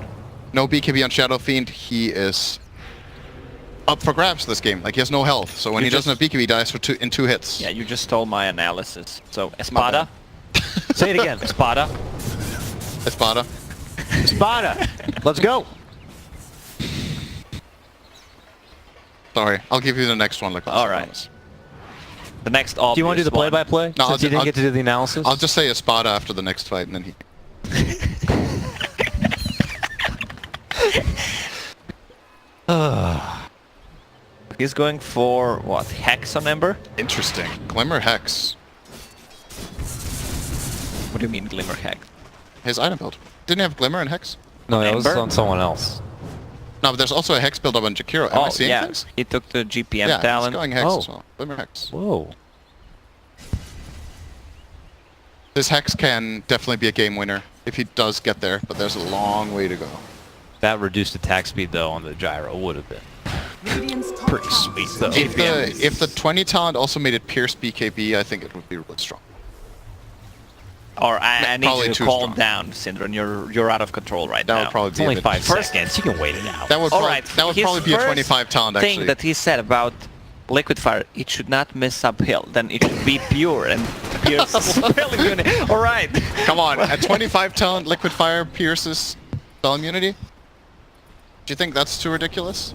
No BKB on Shadow Fiend, he is up for grabs this game. Like, he has no health, so when he doesn't have BKB, he dies in 2 hits. Yeah, you just stole my analysis. So, Espada. Say it again. Espada. Espada. Espada. Let's go. Sorry, I'll give you the next one. All right. The next obvious Do you want to do the play-by-play? No, Since you didn't get to do the analysis? I'll just say Espada after the next fight, and then he... He's going for, what, Hex on Ember? Interesting. Glimmer Hex. What do you mean Glimmer Hex? His item build. Didn't he have Glimmer and Hex? No, that was Ember? on someone else. No, but there's also a Hex build up on Jakiro. Am I seeing yeah. things? He took the GPM Yeah, talent. he's going Hex Oh. as well. Glimmer Hex. Whoa. This Hex can definitely be a game winner if he does get there, but there's a long way to go. That reduced attack speed, though, on the gyro would have been Radiant's top pretty tower sweet, is though. If the 20 talent also made it Pierce BKB, I think it would be really strong. Or I need Probably you to too calm strong. down, Syndron. You're out of control right That now. would probably It's be only a bit, 5 First- seconds. You can wait it out. That would All probably, right. that would his probably be a first 25 talent thing actually. that he said about Liquid Fire, it should not miss uphill. Then it should be pure and pierce spell immunity. All right. Come on, at 25 talent, Liquid Fire pierces spell immunity? Do you think that's too ridiculous?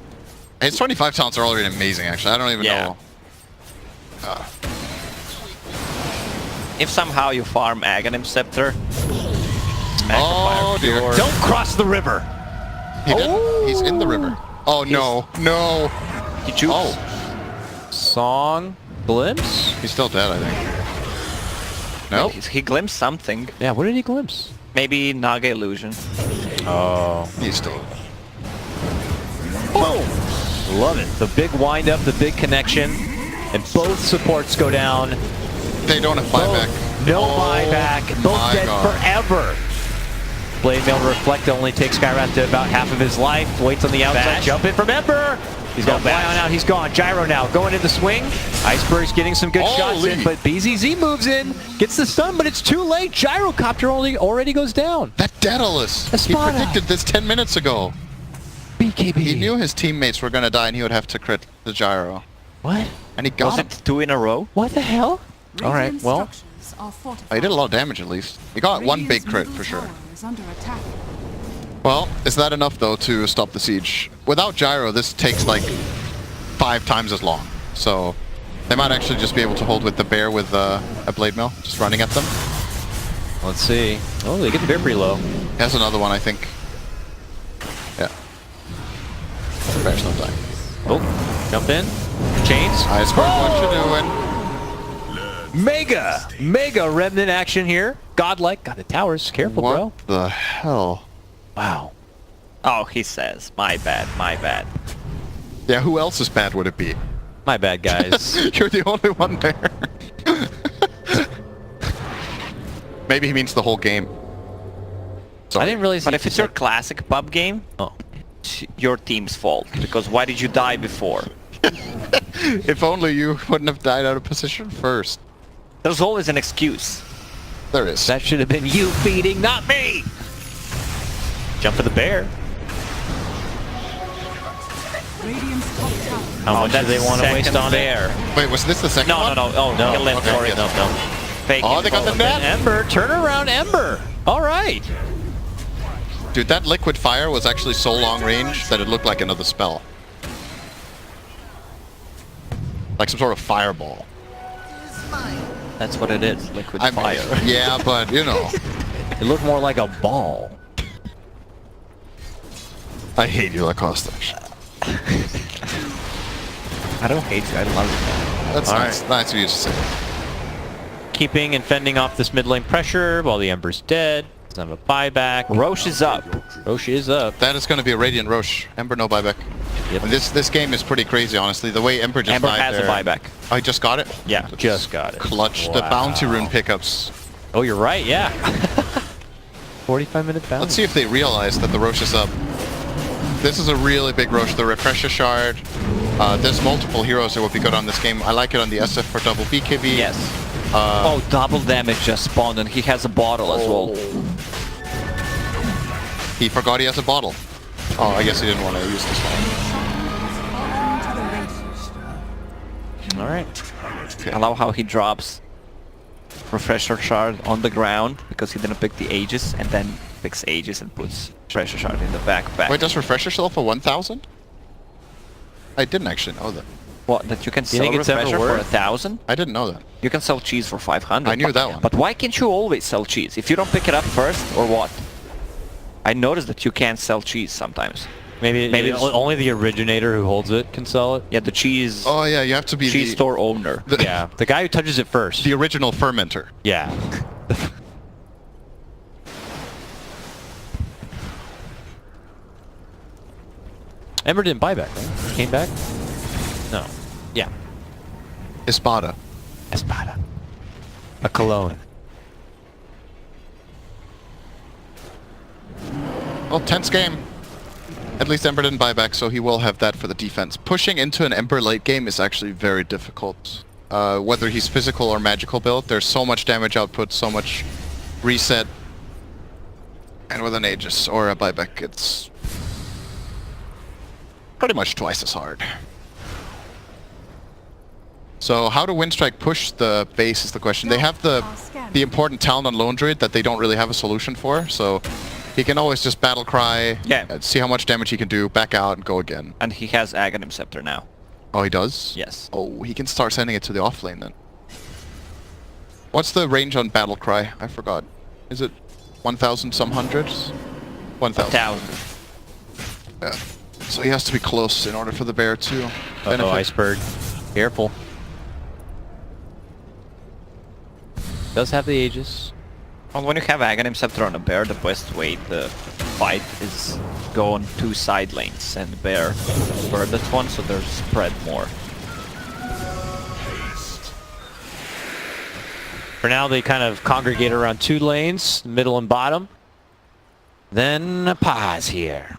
His 25 talents are already amazing, actually. I don't even Yeah. know. If somehow you farm Aghanim Scepter, Oh dear. Don't cross the river. He didn't. He's in the river. Oh no, no. he jukes. Oh, Song. Glimpse? he's still dead, I think. Nope. He glimpsed something. Yeah, what did he glimpse? Maybe Naga Illusion. Oh. He's still. Boom! Love it. The big wind up, the big connection, and both supports go down. They don't have buyback. No Oh, buyback. Both my dead God. forever. Blade Mail Reflect only takes Skyrath to about half of his life. Waits on the outside. Bash. Jump in from Emperor. He's got fly on out. He's gone. Gyro now going in the swing. Iceberg's getting some good shots in, Holy. but BZZ moves in, gets the stun, but it's too late. Gyrocopter already goes down. That Daedalus. He Espada. predicted this 10 minutes ago. BKB. He knew his teammates were gonna die and he would have to crit the gyro. What? And he got Was him. it 2 in a row? What the hell? All right, Radiant well. structures are Oh, he fortified. did a lot of damage at least. He got one big Radiant's crit middle for sure. tower is under attack. Well, is that enough though to stop the siege? Without gyro, this takes like 5 times as long. So they might actually just be able to hold with the bear with a blade mill, just running at them. Let's see. Oh, they get the bear pretty low. He has another one, I think. Yeah. The bear's not dying. Oh, jump in. Chains. Iceberg, what you doing? Mega remnant action here. Godlike. God, the towers. Careful, bro. What the hell? Wow. Oh, he says. My bad, my bad. Yeah, who else's bad would it be? My bad, guys. You're the only one there. Maybe he means the whole game. I Sorry. didn't realize. But if it's your classic pub game, Oh. it's your team's fault. Because why did you die before? If only you wouldn't have died out of position first. There's always an excuse. There is. That should have been you feeding, not me! Jump for the bear. Radiant's top tower. How much do that's they want to second waste on bear. it? Wait, was this the second No, one? no, no. Oh, No, he lived okay, for it. yes. No. Fake Oh, they got the net! Ember, turn around, Ember! Alright! Dude, that liquid fire was actually so long range that it looked like another spell. Like some sort of fireball. That's what it is. Liquid I mean, fire. yeah, but you know. It looked more like a ball. I hate you, Lacoste. I don't hate you. I love you. That's All nice. Nice of you to say. Keeping and fending off this mid lane pressure while the Ember's dead. Doesn't have a buyback. Roche is up. Roche is up. That is going to be a Radiant Roche. Ember no buyback. Yep. And this game is pretty crazy, honestly. The way Ember just Ember died has there. a buyback. Oh, he just got it? Yeah. Just got it. Clutch. The Wow. bounty rune pickups. Oh, you're right, yeah. 45-minute bounty. Let's see if they realize that the Roche is up. This is a really big Roche. The Refresher Shard. There's multiple heroes that would be good on this game. I like it on the SF for double BKB. Yes. Oh, double damage just spawned, and he has a bottle as well. He forgot he has a bottle. Oh, I guess he didn't want to use this one. Alright. I love how he drops Refresher Shard on the ground because he didn't pick the Aegis, and then picks Aegis and puts Refresher Shard in the backpack. Wait, does Refresher sell for 1,000? I didn't actually know that. What? That you can sell think it's ever Refresher for worth? 1,000? I didn't know that. You can sell cheese for 500. I knew that one. But why can't you always sell cheese? If you don't pick it up first, or what? I noticed that you can't sell cheese sometimes. Maybe it's- only the originator who holds it can sell it. Yeah, the cheese Oh yeah, you have to be cheese store owner. Yeah, the guy who touches it first. the original fermenter. Yeah. Ember didn't buy back, right? He came back? No. Yeah. Espada. Espada. A cologne. Well, tense game. At least Ember didn't buy back, so he will have that for the defense. Pushing into an Ember late game is actually very difficult. Whether he's physical or magical build, there's so much damage output, so much reset. And with an Aegis or a buyback, it's pretty much twice as hard. So how do Winstrike push the base is the question. They have the important talent on Lone Druid that they don't really have a solution for, so he can always just battle cry, Yeah. see how much damage he can do, back out and go again. And he has Aghanim Scepter now. Oh, he does? Yes. Oh, he can start sending it to the offlane then. What's the range on battle cry? I forgot. Is it 1,000 some hundreds? 1,000. 1,000. Yeah. So he has to be close in order for the bear to Oh, benefit. iceberg. Careful. Does have the Aegis. Well, when you have Aghanim Scepter on a bear, the best way to fight is go on 2 side lanes and bear the furthest one, so they're spread more. For now, they kind of congregate around 2 lanes, middle and bottom. Then a pause here.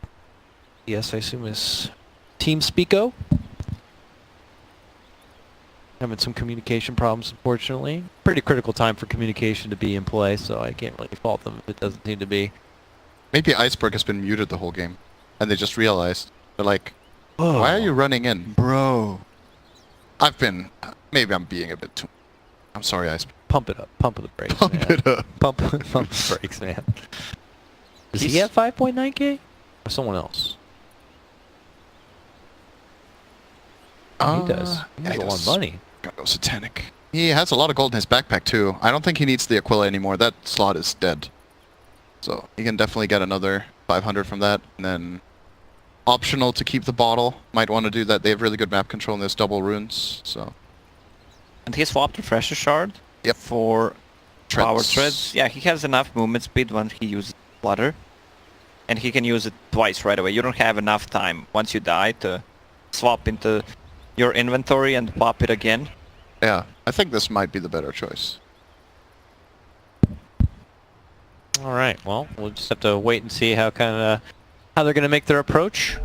Yes, I assume is Team Speako. Having some communication problems, unfortunately. Pretty critical time for communication to be in play, so I can't really fault them if it doesn't seem to be. Maybe Iceberg has been muted the whole game, and they just realized. They're like, why are you running in? Bro. I've been... Maybe I'm being a bit too... I'm sorry, Iceberg. Pump it up. Pump the brakes, Pump man. it up. Pump the brakes, man. Does he He's- have 5.9k? Or someone else? He does. He has a lot of money. Gotta go Satanic. He has a lot of gold in his backpack too. I don't think he needs the Aquila anymore. That slot is dead. So he can definitely get another 500 from that. And then optional to keep the bottle. Might want to do that. They have really good map control and there's double runes. So And he swapped Refresher Shard Yep. for Treads. Power Treads. Yeah, he has enough movement speed when he uses Flutter. And he can use it twice right away. You don't have enough time once you die to swap into your inventory and pop it again. Yeah, I think this might be the better choice. All right. Well, we'll just have to wait and see how how they're gonna make their approach.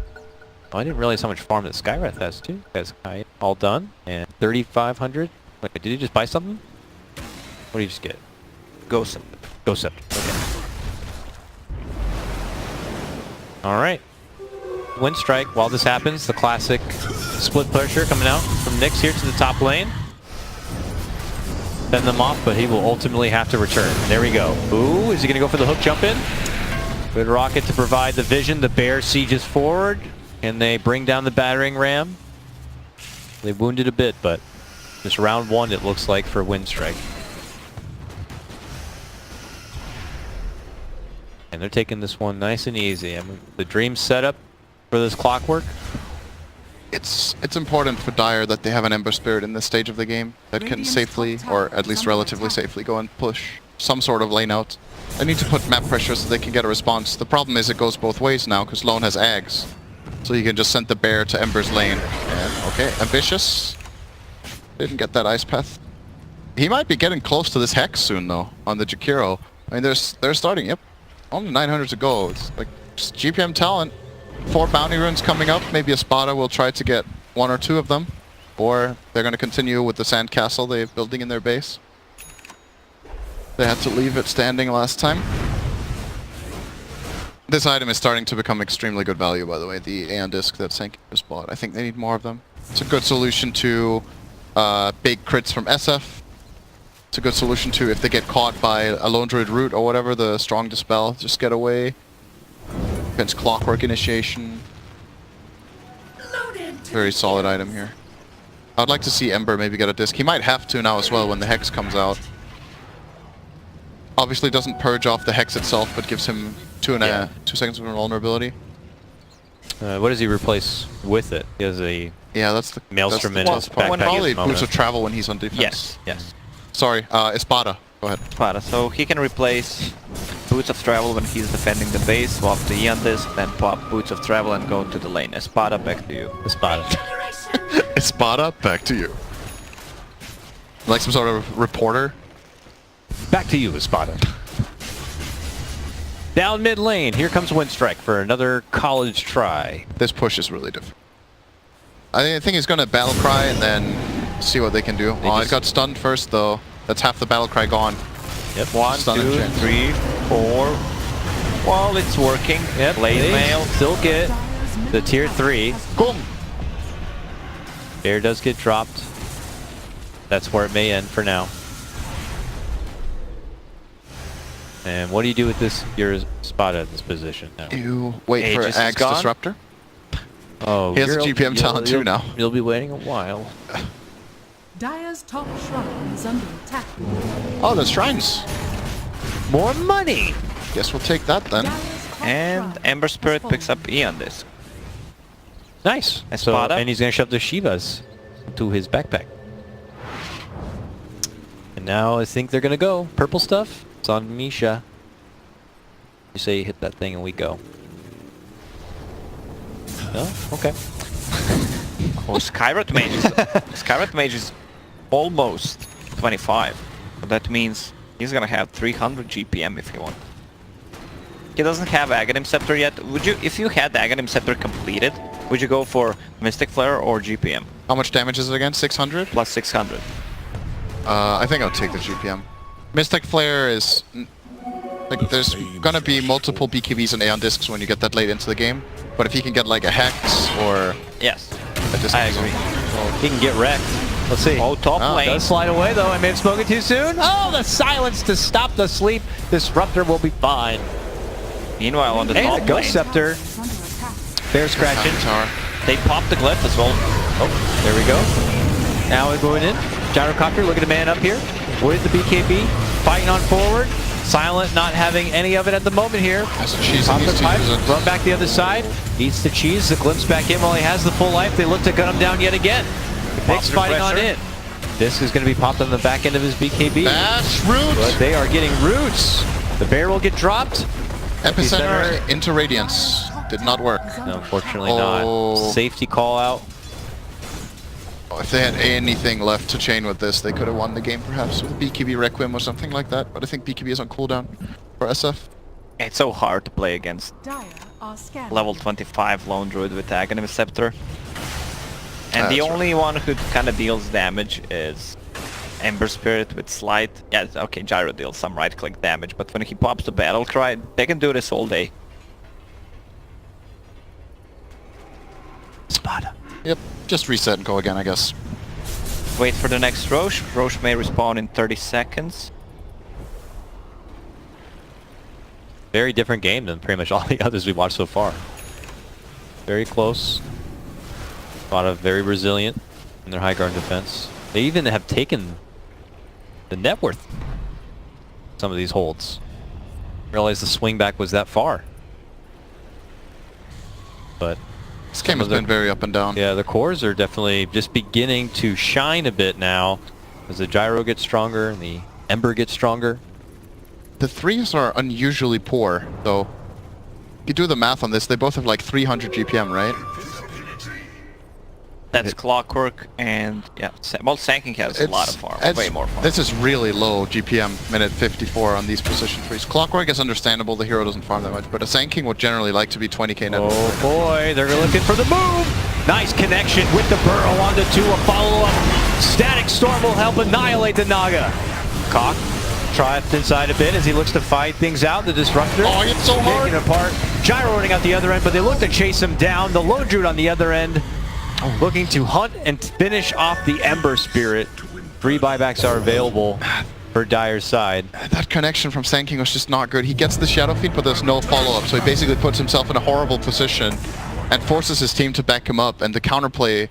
Oh, I didn't realize how much farm that Skywrath has too. That's all done and 3,500. Wait, did he just buy something? What did he just get? Ghost. Ghost Scepter. Okay. All right. Winstrike. While this happens, the classic split pressure coming out from Nyx here to the top lane. Send them off, but he will ultimately have to return. There we go. Ooh, is he gonna go for the hook jump in? Good rocket to provide the vision. The bear sieges forward, and they bring down the battering ram. They wounded a bit, but just round one it looks like for Winstrike. And they're taking this one nice and easy. I mean, the dream setup for this clockwork. It's important for Dire that they have an Ember Spirit in this stage of the game that can safely, or at least relatively safely, go and push some sort of lane out. They need to put map pressure so they can get a response. The problem is it goes both ways now because Lone has Ags. So you can just send the bear to Ember's lane. And, okay, ambitious. Didn't get that Ice Path. He might be getting close to this Hex soon though, on the Jakiro. I mean, they're starting, yep. Only 900 to go. It's like just GPM talent. 4 bounty runes coming up. Maybe Espada will try to get 1 or 2 of them. Or they're going to continue with the sandcastle they're building in their base. They had to leave it standing last time. This item is starting to become extremely good value, by the way. The Aeon Disc that Sank just bought. I think they need more of them. It's a good solution to big crits from SF. It's a good solution to if they get caught by a Lone Druid Root or whatever, the Strong Dispel. Just get away. Against Clockwork Initiation. Very solid item here. I'd like to see Ember maybe get a disc. He might have to now as well when the Hex comes out. Obviously doesn't purge off the Hex itself, but gives him 2 seconds of invulnerability. What does he replace with it? He has a that's the Maelstrom in plus his point. backpack. Probably at the moment. boots of travel when he's on defense. Yes, yes. Sorry, Espada. Go ahead. Espada. So he can replace Boots of Travel when he's defending the base, swap the Aeon Disc, then pop Boots of Travel and go to the lane. Espada, back to you. Espada. Espada, back to you. Like some sort of reporter. Back to you, Espada. Down mid lane, here comes Winstrike for another college try. This push is really different. I think he's gonna battle cry and then see what they can do. Oh, it got stunned first though. That's half the battle cry gone. Yep. 1, Stun 2, and 3, 4. Well, it's working. Yep. Lane mail. Still get the tier 3. Boom! Bear does get dropped. That's where it may end for now. And what do you do with this? Your spot at this position now. You wait for Aegis is Axe gone? Disruptor. Oh, He has a GPM talent too now. You'll be waiting a while. Dire's top shrine is under attack. Oh, there's shrines. More money! Guess we'll take that then. Dire's top And shrine Ember Spirit has picks fallen. up Aeon Disc. Nice. So, Espada? and he's going to shove the Shivas into his backpack. And now I think they're going to go. Purple stuff. It's on Misha. You say you hit that thing and we go. No? Okay. Oh, Skywrath Mage is... Skywrath Mage is almost 25. But that means he's gonna have 300 GPM if he wants. He doesn't have Aghanim Scepter yet. Would you, if you had the Aghanim Scepter completed, would you go for Mystic Flare or GPM? How much damage is it again? 600? Plus 600. I think I'll take the GPM. Mystic Flare is... Like, there's gonna be multiple BKBs and Aeon Discs when you get that late into the game. But if he can get like a Hex or Yes, a Disc... I agree. He can get wrecked. Let's see. Oh, top Oh, lane. Does slide away though. I may have spoken too soon. Oh, the silence to stop the sleep. Disruptor will be fine. Meanwhile, on the Hey, top the Ghost lane, Scepter. Is under attack. Bear scratching. Tower. they popped the Glyph as well. Oh, there we go. Now we're going in. Gyrocopter looking to man up here with the BKB. Fighting on forward. Silent not having any of it at the moment here. Has a cheese Pop and the needs to pipe, use it. run back the other side. Eats the cheese. The glimpse back in while he has the full life. They look to gun him down yet again. Nick's fighting on in. This is going to be popped on the back end of his BKB. Bash root! But they are getting roots. The bear will get dropped. Epicenter into Radiance. Did not work. No, unfortunately Oh. not. Safety call out. If they had anything left to chain with this, they could have won the game perhaps with BKB Requiem or something like that. But I think BKB is on cooldown for SF. It's so hard to play against Dire are scanning. level 25 Lone Druid with Aghanim Scepter. And the That's only one who kind of deals damage is Ember Spirit with Slight. Yeah, okay, Gyro deals some right-click damage, but when he pops the Battle Cry, they can do this all day. Espada. Yep, just reset and go again, I guess. Wait for the next Roche. Roche may respawn in 30 seconds. Very different game than pretty much all the others we've watched so far. Very close. A lot of very resilient in their high guard defense. They even have taken the net worth. Some of these holds. Realized the swing back was that far. But This game has been very up and down. yeah, the cores are definitely just beginning to shine a bit now as the gyro gets stronger and the ember gets stronger. The threes are unusually poor, though. If you do the math on this, they both have like 300 GPM, right? That's Clockwork and yeah, well, Sanking has a lot of farm, way more farm. This is really low GPM, minute 54 on these position threes. Clockwork is understandable, the hero doesn't farm that much, but a Sanking would generally like to be 20k net. Oh boy, they're looking for the move! Nice connection with the burrow onto two, a follow-up. Static Storm will help annihilate the Naga. Cock trapped inside a bit as he looks to fight things out. The Disruptor Oh, it's so hard! taking apart. Gyro running out the other end, but they look to chase him down. The Lone Druid on the other end looking to hunt and finish off the Ember Spirit. 3 buybacks are available for Dire's side. That connection from Sanking was just not good. He gets the Shadow Feed, but there's no follow-up, so he basically puts himself in a horrible position and forces his team to back him up, and the counterplay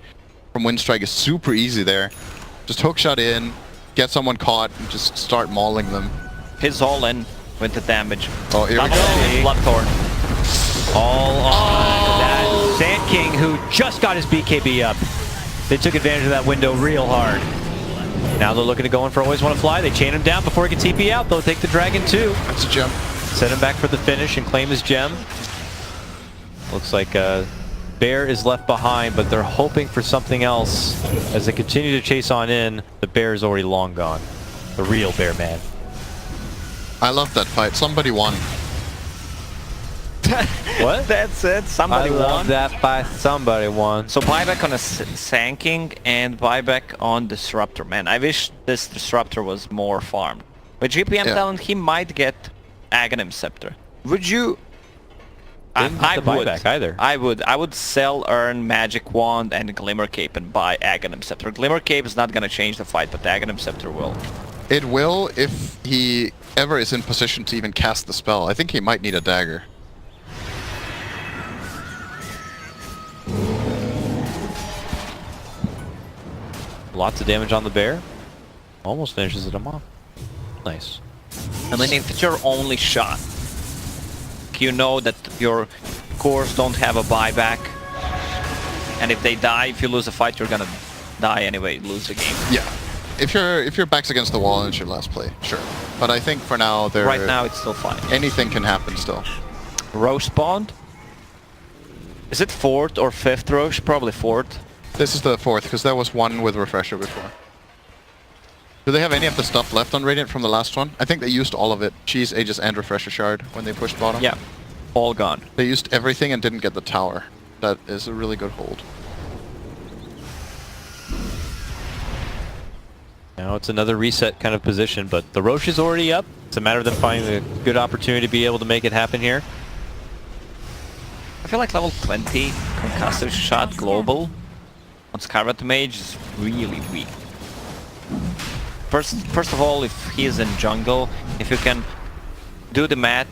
from Winstrike is super easy there. Just hookshot in, get someone caught, and just start mauling them. He's all in with the damage. Oh, here we Double go. Bloodthorn. All on that Sand King, who just got his BKB up. They took advantage of that window real hard. Now they're looking to go in for Always Want to Fly. They chain him down before he can TP out. They'll take the Dragon too. That's a gem. Set him back for the finish and claim his gem. Looks like Bear is left behind, but they're hoping for something else. As they continue to chase on in, the Bear is already long gone. The real Bear man. I love that fight. Somebody won. What? That's it. Somebody I love won. that fight. Somebody won. So buyback on a Sanking and buyback on Disruptor. Man, I wish this Disruptor was more farmed. With GPM Yeah. talent, he might get Aghanim Scepter. Would you? Didn't get the buyback either. I would sell, earn Magic Wand and Glimmer Cape and buy Aghanim Scepter. Glimmer Cape is not gonna change the fight, but the Aghanim Scepter will. It will if he ever is in position to even cast the spell. I think he might need a dagger. Lots of damage on the Bear. Almost finishes it off. Nice. I mean, if it's your only shot, you know that your cores don't have a buyback, and if they die, if you lose a fight, you're gonna die anyway, lose the game. Yeah. If your back's against the wall and it's your last play, sure. But I think for now, Right now, it's still fine. anything can happen still. Roche spawned. Is it 4th or 5th Roche? Probably 4th. This is the 4th, because there was one with Refresher before. Do they have any of the stuff left on Radiant from the last one? I think they used all of it. Cheese, Aegis, and Refresher Shard when they pushed bottom. Yeah, all gone. They used everything and didn't get the tower. That is a really good hold. Now it's another reset kind of position, but the Roche is already up. It's a matter of them finding a good opportunity to be able to make it happen here. I feel like level 20 concussive shot global on Scarlet Mage is really weak. First of all, if he is in jungle, if you can do the math,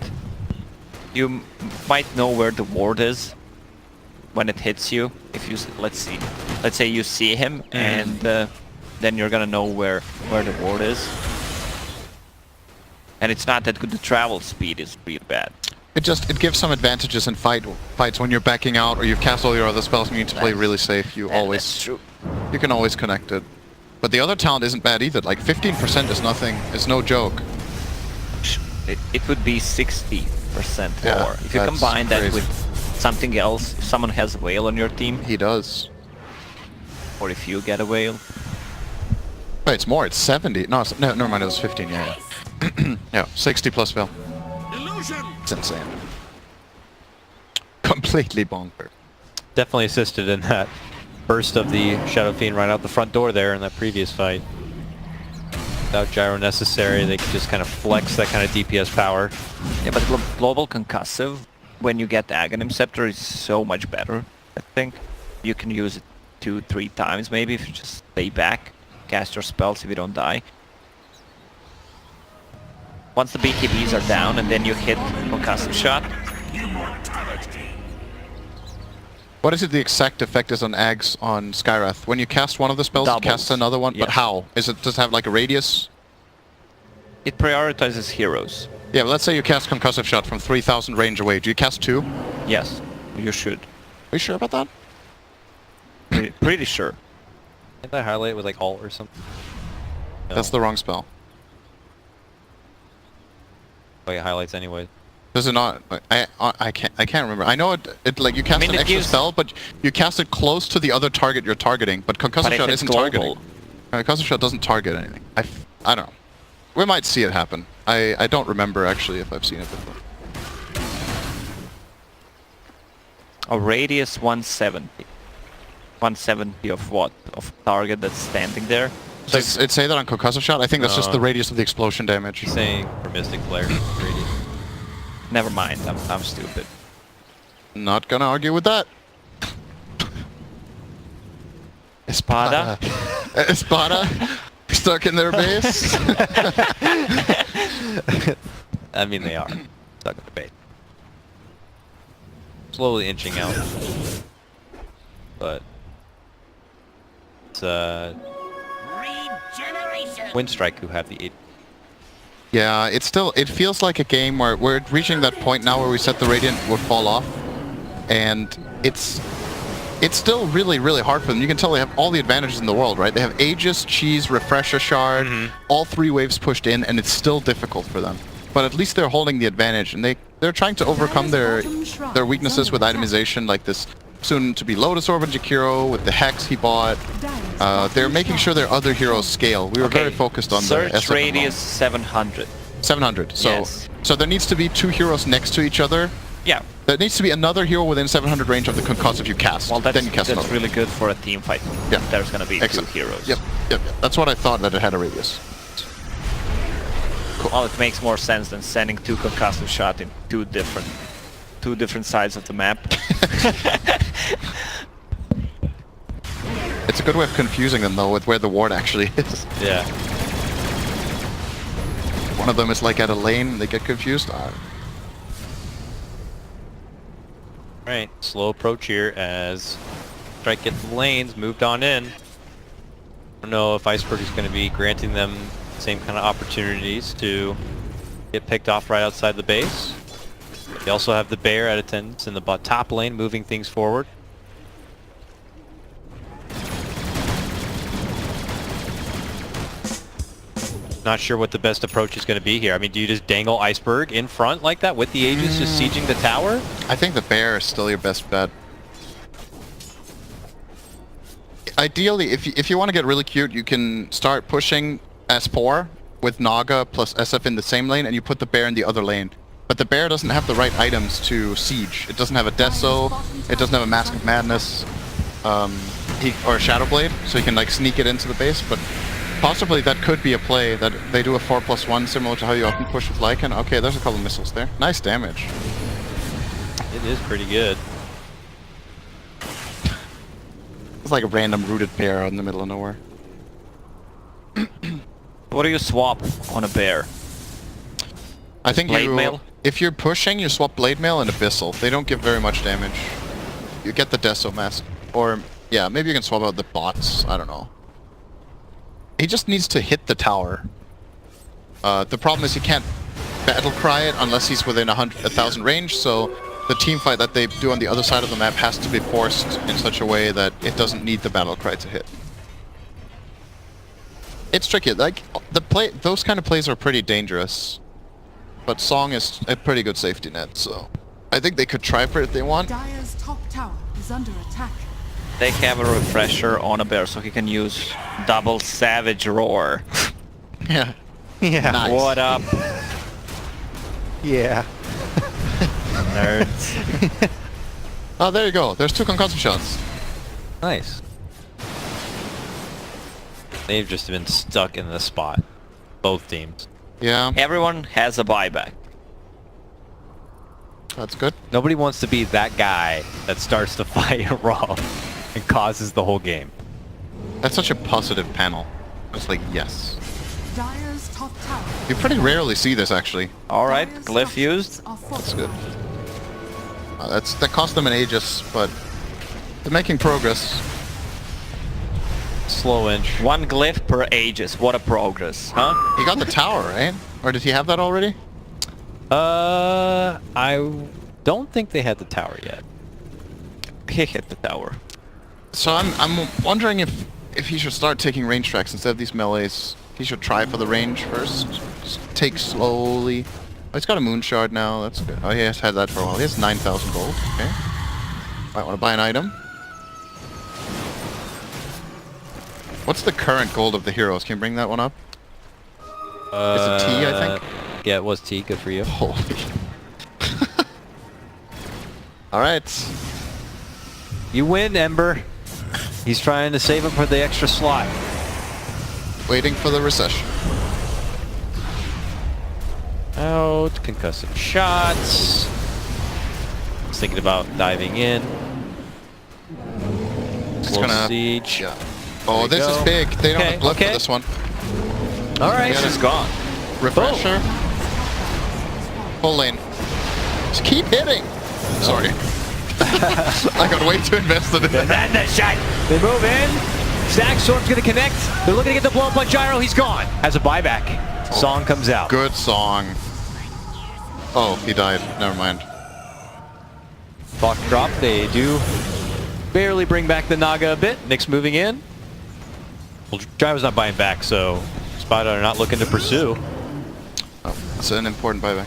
you might know where the ward is when it hits you. If you let's say you see him, and then you're gonna know where the ward is. And it's not that good. The travel speed is really bad. It gives some advantages in fights when you're backing out or you've cast all your other spells and you need to play really safe. You That's true. can always connect it. But the other talent isn't bad either. Like 15% is nothing. It's no joke. It would be 60% Yeah, more. If you that's combine that crazy. with something else, if someone has a whale on your team, He does. or if you get a whale. Wait, it's more. It's 70. No, no, never mind. It was 15. Yeah, yeah. Yeah, 60 plus Veil. It's insane. Completely bonkers. Definitely assisted in that burst of the Shadow Fiend right out the front door there in that previous fight. Without gyro necessary, they can just kind of flex that kind of DPS power. Yeah, but global concussive, when you get the Aghanim Scepter, is so much better, I think. You can use it 2-3 times maybe if you just stay back, cast your spells if you don't die. Once the BKBs are down and then you hit concussive shot. What is it the exact effect is on Ags on Skyrath? When you cast one of the spells, Doubles. it casts another one, but Yes. how? Is it, does it have like a radius? It prioritizes heroes. Yeah, but let's say you cast Concussive Shot from 3,000 range away. Do you cast 2? Are Yes, you should. you sure about that? Pretty sure. Can't I highlight it with like alt or something? No. That's the wrong spell. Oh, it highlights anyway. Does it not? I can't remember. I know it like you cast mean, an it extra gives- spell, but you cast it close to the other target you're targeting. But Concussive But if Shot it's isn't global- targeting. Concussive Shot doesn't target anything. I don't know. We might see it happen. I don't remember actually if I've seen it before. A radius 170. 170 of what? Of target that's standing there? So Does it say that on Concussive Shot? I think that's just No. the radius of the explosion damage. He's saying for Mystic Flare. Radius. never mind, I'm stupid. Not gonna argue with that. Espada? Espada stuck in their base. I mean, they are stuck in the bait. Slowly inching out. But it's Winstrike who have the 8. Yeah, it feels like a game where we're reaching that point now where we said the Radiant would fall off, and it's still really, really hard for them. You can tell they have all the advantages in the world, right? They have Aegis, Cheese, Refresher Shard, all 3 waves pushed in, and it's still difficult for them. But at least they're holding the advantage, and they're trying to overcome their weaknesses with itemization, like this soon-to-be Lotus Orb and Jakiro with the Hex he bought. They're making sure their other heroes scale. We were very focused on the Search SF radius 700. 700. So, Yes. so there needs to be 2 heroes next to each other. Yeah. There needs to be another hero within 700 range of the concussive you cast. Well, then you cast that's another. really good for a team fight. Yeah. There's gonna be Excellent. 2 heroes. Yep. That's what I thought, that it had a radius. Well, it makes more sense than sending 2 concussive shot in two different sides of the map. It's a good way of confusing them, though, with where the ward actually is. Yeah. One of them is like at a lane, they get confused. Right. Slow approach here as Strike gets the lanes, moved on in. I don't know if Iceberg is going to be granting them the same kind of opportunities to get picked off right outside the base. But they also have the Bear at attendance in the top lane, moving things forward. Not sure what the best approach is going to be here. I mean, do you just dangle Iceberg in front like that with the Aegis just sieging the tower? I think the bear is still your best bet. Ideally, if you want to get really cute, you can start pushing S4 with Naga plus SF in the same lane, and you put the bear in the other lane. But the bear doesn't have the right items to siege. It doesn't have a Deso, it doesn't have a Mask of Madness, or a Shadow Blade, so you can like sneak it into the base. But possibly that could be a play, that they do a 4+1 similar to how you often push with Lycan. Okay, there's a couple missiles there. Nice damage. It is pretty good. It's like a random rooted bear out in the middle of nowhere. What do you swap on a bear? I think Blade Mail? if you're pushing, you swap Blade Mail and Abyssal. They don't give very much damage. You get the Deso Mask. Or, yeah, maybe you can swap out the bots. I don't know. He just needs to hit the tower. The problem is he can't battle cry it unless he's within 1,000 range, so the team fight that they do on the other side of the map has to be forced in such a way that it doesn't need the battle cry to hit. It's tricky. Like those kind of plays are pretty dangerous, but Song is a pretty good safety net. So I think they could try for it if they want. Dire's top tower is under attack. They have a refresher on a bear, so he can use double savage roar. Yeah. Yeah. Nice. What up, Yeah. nerds? Oh, there you go. There's 2 concussion shots. Nice. They've just been stuck in the spot. Both teams. Yeah, Everyone has a buyback. that's good. Nobody wants to be that guy that starts the fight raw and causes the whole game. That's such a positive panel. It's like, yes. Dire's top tower. You pretty rarely see this, actually. All right, Dire's glyph used. structures are That's fortified. good. That cost them an Aegis, but they're making progress. Slow inch. 1 glyph per aegis. What a progress, huh? He got the tower, right? Or did he have that already? I don't think they had the tower yet. He hit the tower. So I'm wondering if he should start taking range tracks instead of these melees. He should try for the range first. Just take slowly. Oh, he's got a moon shard now. That's good. Oh, he has had that for a while. He has 9,000 gold. Okay. Might want to buy an item. What's the current gold of the heroes? Can you bring that one up? Is it T, I think? Yeah, it was T. Good for you. Holy. Alright. You win, Ember. He's trying to save him for the extra slot. Waiting for the recession. Out. Concussive shots. He's thinking about diving in. It's Slow gonna... siege. Yeah. Oh, you this is go. big. They don't Okay, have glyph okay. for this one. All right. Yeah, He's gone. Refresher. Full lane. Just keep hitting. Sorry. I got way too invested in And that. then the shot. They move in. Stack Storm's gonna connect. They're looking to get the blow up on Gyro. He's gone. Has a buyback. Song comes out. Good song. Oh, he died. Never mind. Clock drop. They do barely bring back the Naga a bit. Nick's moving in. Well, Gyro's not buying back, so Espada are not looking to pursue. Oh, that's an important buyback.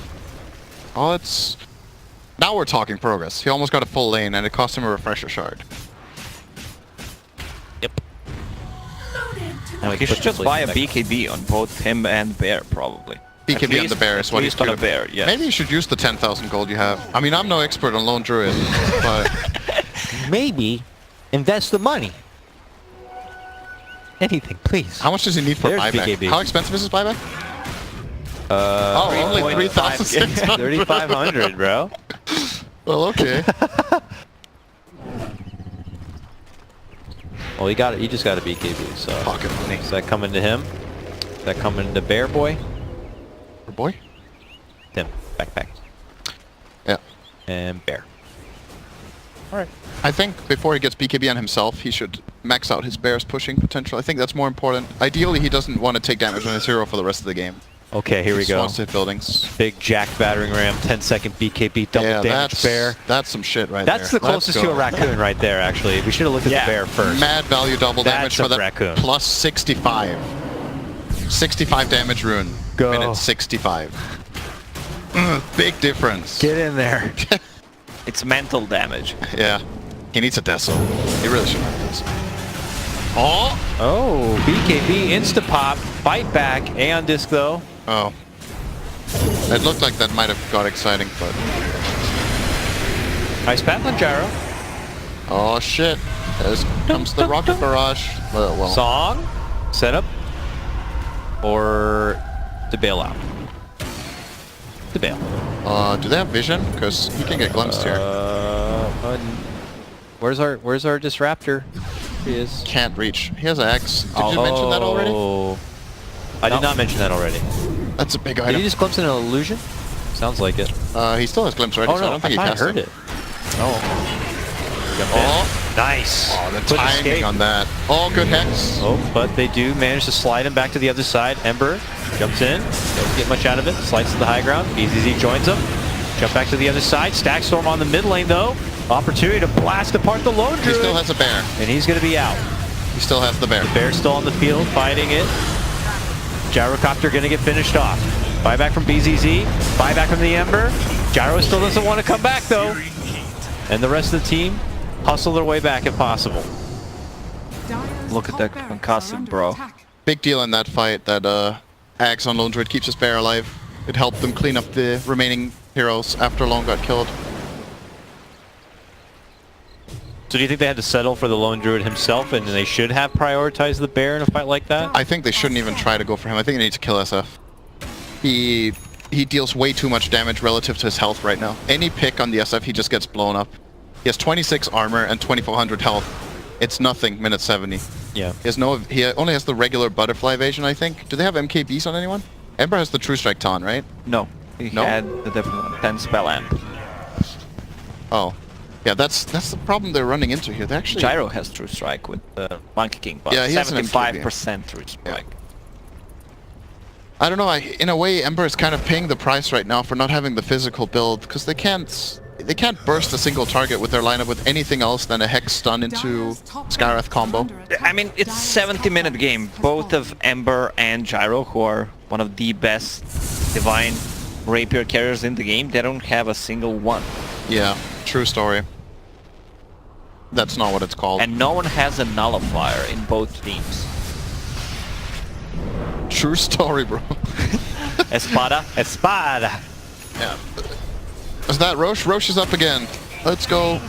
Oh, it's... Now we're talking progress. He almost got a full lane, and it cost him a refresher shard. Yep. He should just buy a BKB on both him and bear, probably. BKB on the bear is what he's At least on a good. bear, yes. Maybe you should use the 10,000 gold you have. I mean, I'm no expert on Lone Druid, but... Maybe invest the money. Anything, please. How much does he need for There's buyback? BKB. How expensive is his buyback? Oh, only 3,600. 3,500, bro. Well, okay. Well, he got it. He just got a BKB. So Pocket money. is that coming to him? Is that coming to Bear Boy? Oh, boy. Tim, backpack, Yeah. and Bear. All right. I think before he gets BKB on himself, he should max out his bear's pushing potential. I think that's more important. Ideally, he doesn't want to take damage on his hero for the rest of the game. Okay, here He we just go. wants to hit buildings. Big Jack battering ram, 10-second BKB, double Yeah, damage bear. that's some shit right there. That's the Let's closest to go. a raccoon right there, actually. We should have looked at Yeah. the bear first. Mad value double damage That's for a that raccoon. plus 65. 65 damage rune. Go. Minute 65. Big difference. Get in there. It's mental damage. Yeah. He needs a Deso. He really should have a Deso. Oh! Oh, BKB, insta-pop, fight back, Aeon Disc though. Oh. It looked like that might have got exciting, but... Nice path on Gyro. Oh shit. There comes the rocket barrage. Well. Song, setup, or to bail out? To bail. Do they have vision? Because he can get glimpsed here. Where's our Disruptor? He is. Can't reach. He has an X. Did you mention that already? I did not mention that already. That's a big Did item. he just glimpse in an illusion? Sounds like it. He still has glimpse already, Oh so I no, don't think he I cast heard it. it. Oh, nice. Oh, the Quick timing escape. on that. Oh, good hex. Oh, but they do manage to slide him back to the other side. Ember jumps in, doesn't get much out of it, slides to the high ground. BZZ joins him. Jump back to the other side. Stack Storm on the mid lane though. Opportunity to blast apart the Lone He Druid. still has a bear. And he's going to be out. He still has the bear. Bear's still on the field, fighting it. Gyrocopter going to get finished off. Buyback from BZZ. Buyback from the Ember. Gyro still doesn't want to come back though. And the rest of the team hustle their way back if possible. Look at that concussive, bro. Big deal in that fight that Axe on Lone Druid keeps his bear alive. It helped them clean up the remaining heroes after Lone got killed. So do you think they had to settle for the Lone Druid himself, and they should have prioritized the bear in a fight like that? I think they shouldn't even try to go for him. I think they need to kill SF. He deals way too much damage relative to his health right now. Any pick on the SF, he just gets blown up. He has 26 armor and 2400 health. It's nothing, minute 70. Yeah. He only has the regular butterfly evasion, I think. Do they have MKBs on anyone? Ember has the True Strike Taunt, right? No, he No? had the different one. 10 spell amp. Oh. Yeah, that's the problem they're running into here. They actually... Gyro has True Strike with the Monkey King buff. Yeah, he has an 75% True Strike. I don't know, in a way, Ember is kind of paying the price right now for not having the physical build, because they can't burst a single target with their lineup with anything else than a Hex stun into Skywrath combo. I mean, it's a 70-minute game. Both of Ember and Gyro, who are one of the best Divine Rapier carriers in the game, they don't have a single one. Yeah, true story. That's not what it's called. And no one has a nullifier in both teams. True story, bro. Espada? Espada! Yeah. Is that Roche? Roche is up again. Let's go.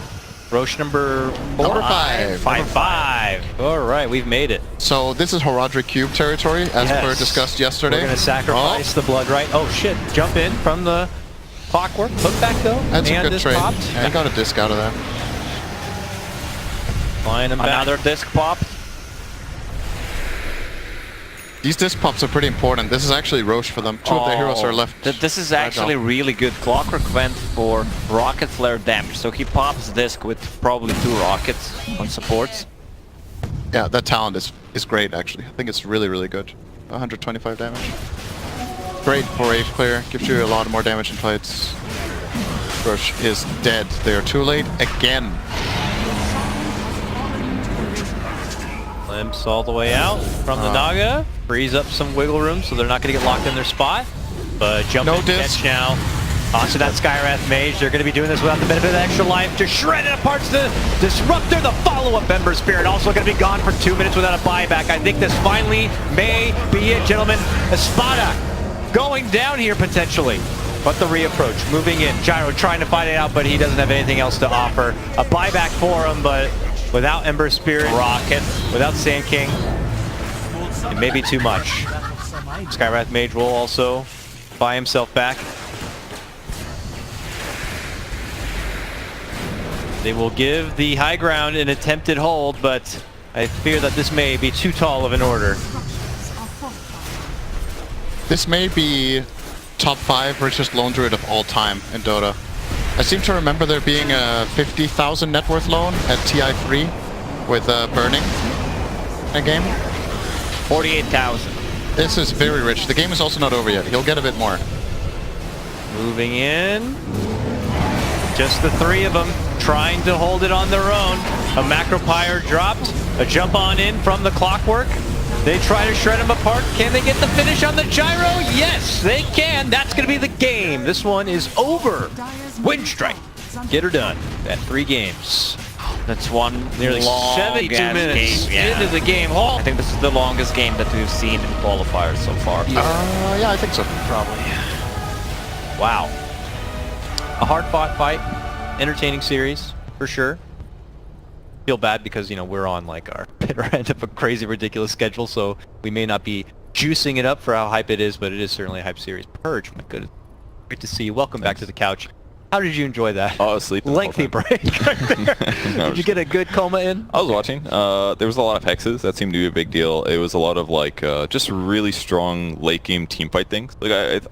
Roche number 4? Number 5. 5. Alright, we've made it. So this is Horadric Cube territory, as Yes. per discussed yesterday. We're gonna sacrifice the blood right. Oh shit, jump in from the clockwork. Hook back though. That's a and good this trade. popped. Yeah, he got a disc out of that. Flying him back. Another disc pop. These disc pops are pretty important. This is actually Roche for them. Two of their heroes are left. This is actually really good. Clockwork went for rocket flare damage, so he pops disc with probably 2 rockets on supports. Yeah, that talent is great actually. I think it's really, really good. 125 damage. Great for wave clear. Gives you a lot more damage in fights. Roche is dead. They are too late again. Glimpse all the way out from the Naga. Frees up some wiggle room so they're not going to get locked in their spot. But jump No in disc. catch now. Onto that Skywrath Mage. They're going to be doing this without the benefit of extra life. Just shred it apart to the Disruptor. The follow-up Ember Spirit also going to be gone for 2 minutes without a buyback. I think this finally may be it, gentlemen. Espada going down here potentially. But the reapproach, moving in. Gyro trying to fight it out, but he doesn't have anything else to offer. A buyback for him, but without Ember Spirit, Rocket, without Sand King, it may be too much. Skywrath Mage will also buy himself back. They will give the high ground an attempted hold, but I fear that this may be too tall of an order. This may be top 5 richest Lone Druid of all time in Dota. I seem to remember there being a 50,000 net worth loan at TI3 with Burning in a game. 48,000. This is very rich. The game is also not over yet. He'll get a bit more. Moving in. Just the 3 of them trying to hold it on their own. A Macro Pyre dropped. A jump on in from the Clockwork. They try to shred him apart. Can they get the finish on the Gyro? Yes, they can. That's going to be the game. This one is over. Winstrike. Get her done at 3 games. That's one Nearly long 72 minutes game. into the game. I think this is the longest game that we've seen in qualifiers so far. Yeah, I think so. Probably. Wow. A hard-fought fight. Entertaining series, for sure. Feel bad because, you know, we're on like our bitter end of a crazy, ridiculous schedule, so we may not be juicing it up for how hype it is, but it is certainly a hype series. Purge, my goodness. Great to see you. Welcome back to the couch. How did you enjoy that? Oh, I was sleeping the whole Lengthy time. break right there. Did you get a good coma in? I was watching. There was a lot of hexes. That seemed to be a big deal. It was a lot of like just really strong late game team fight things. Like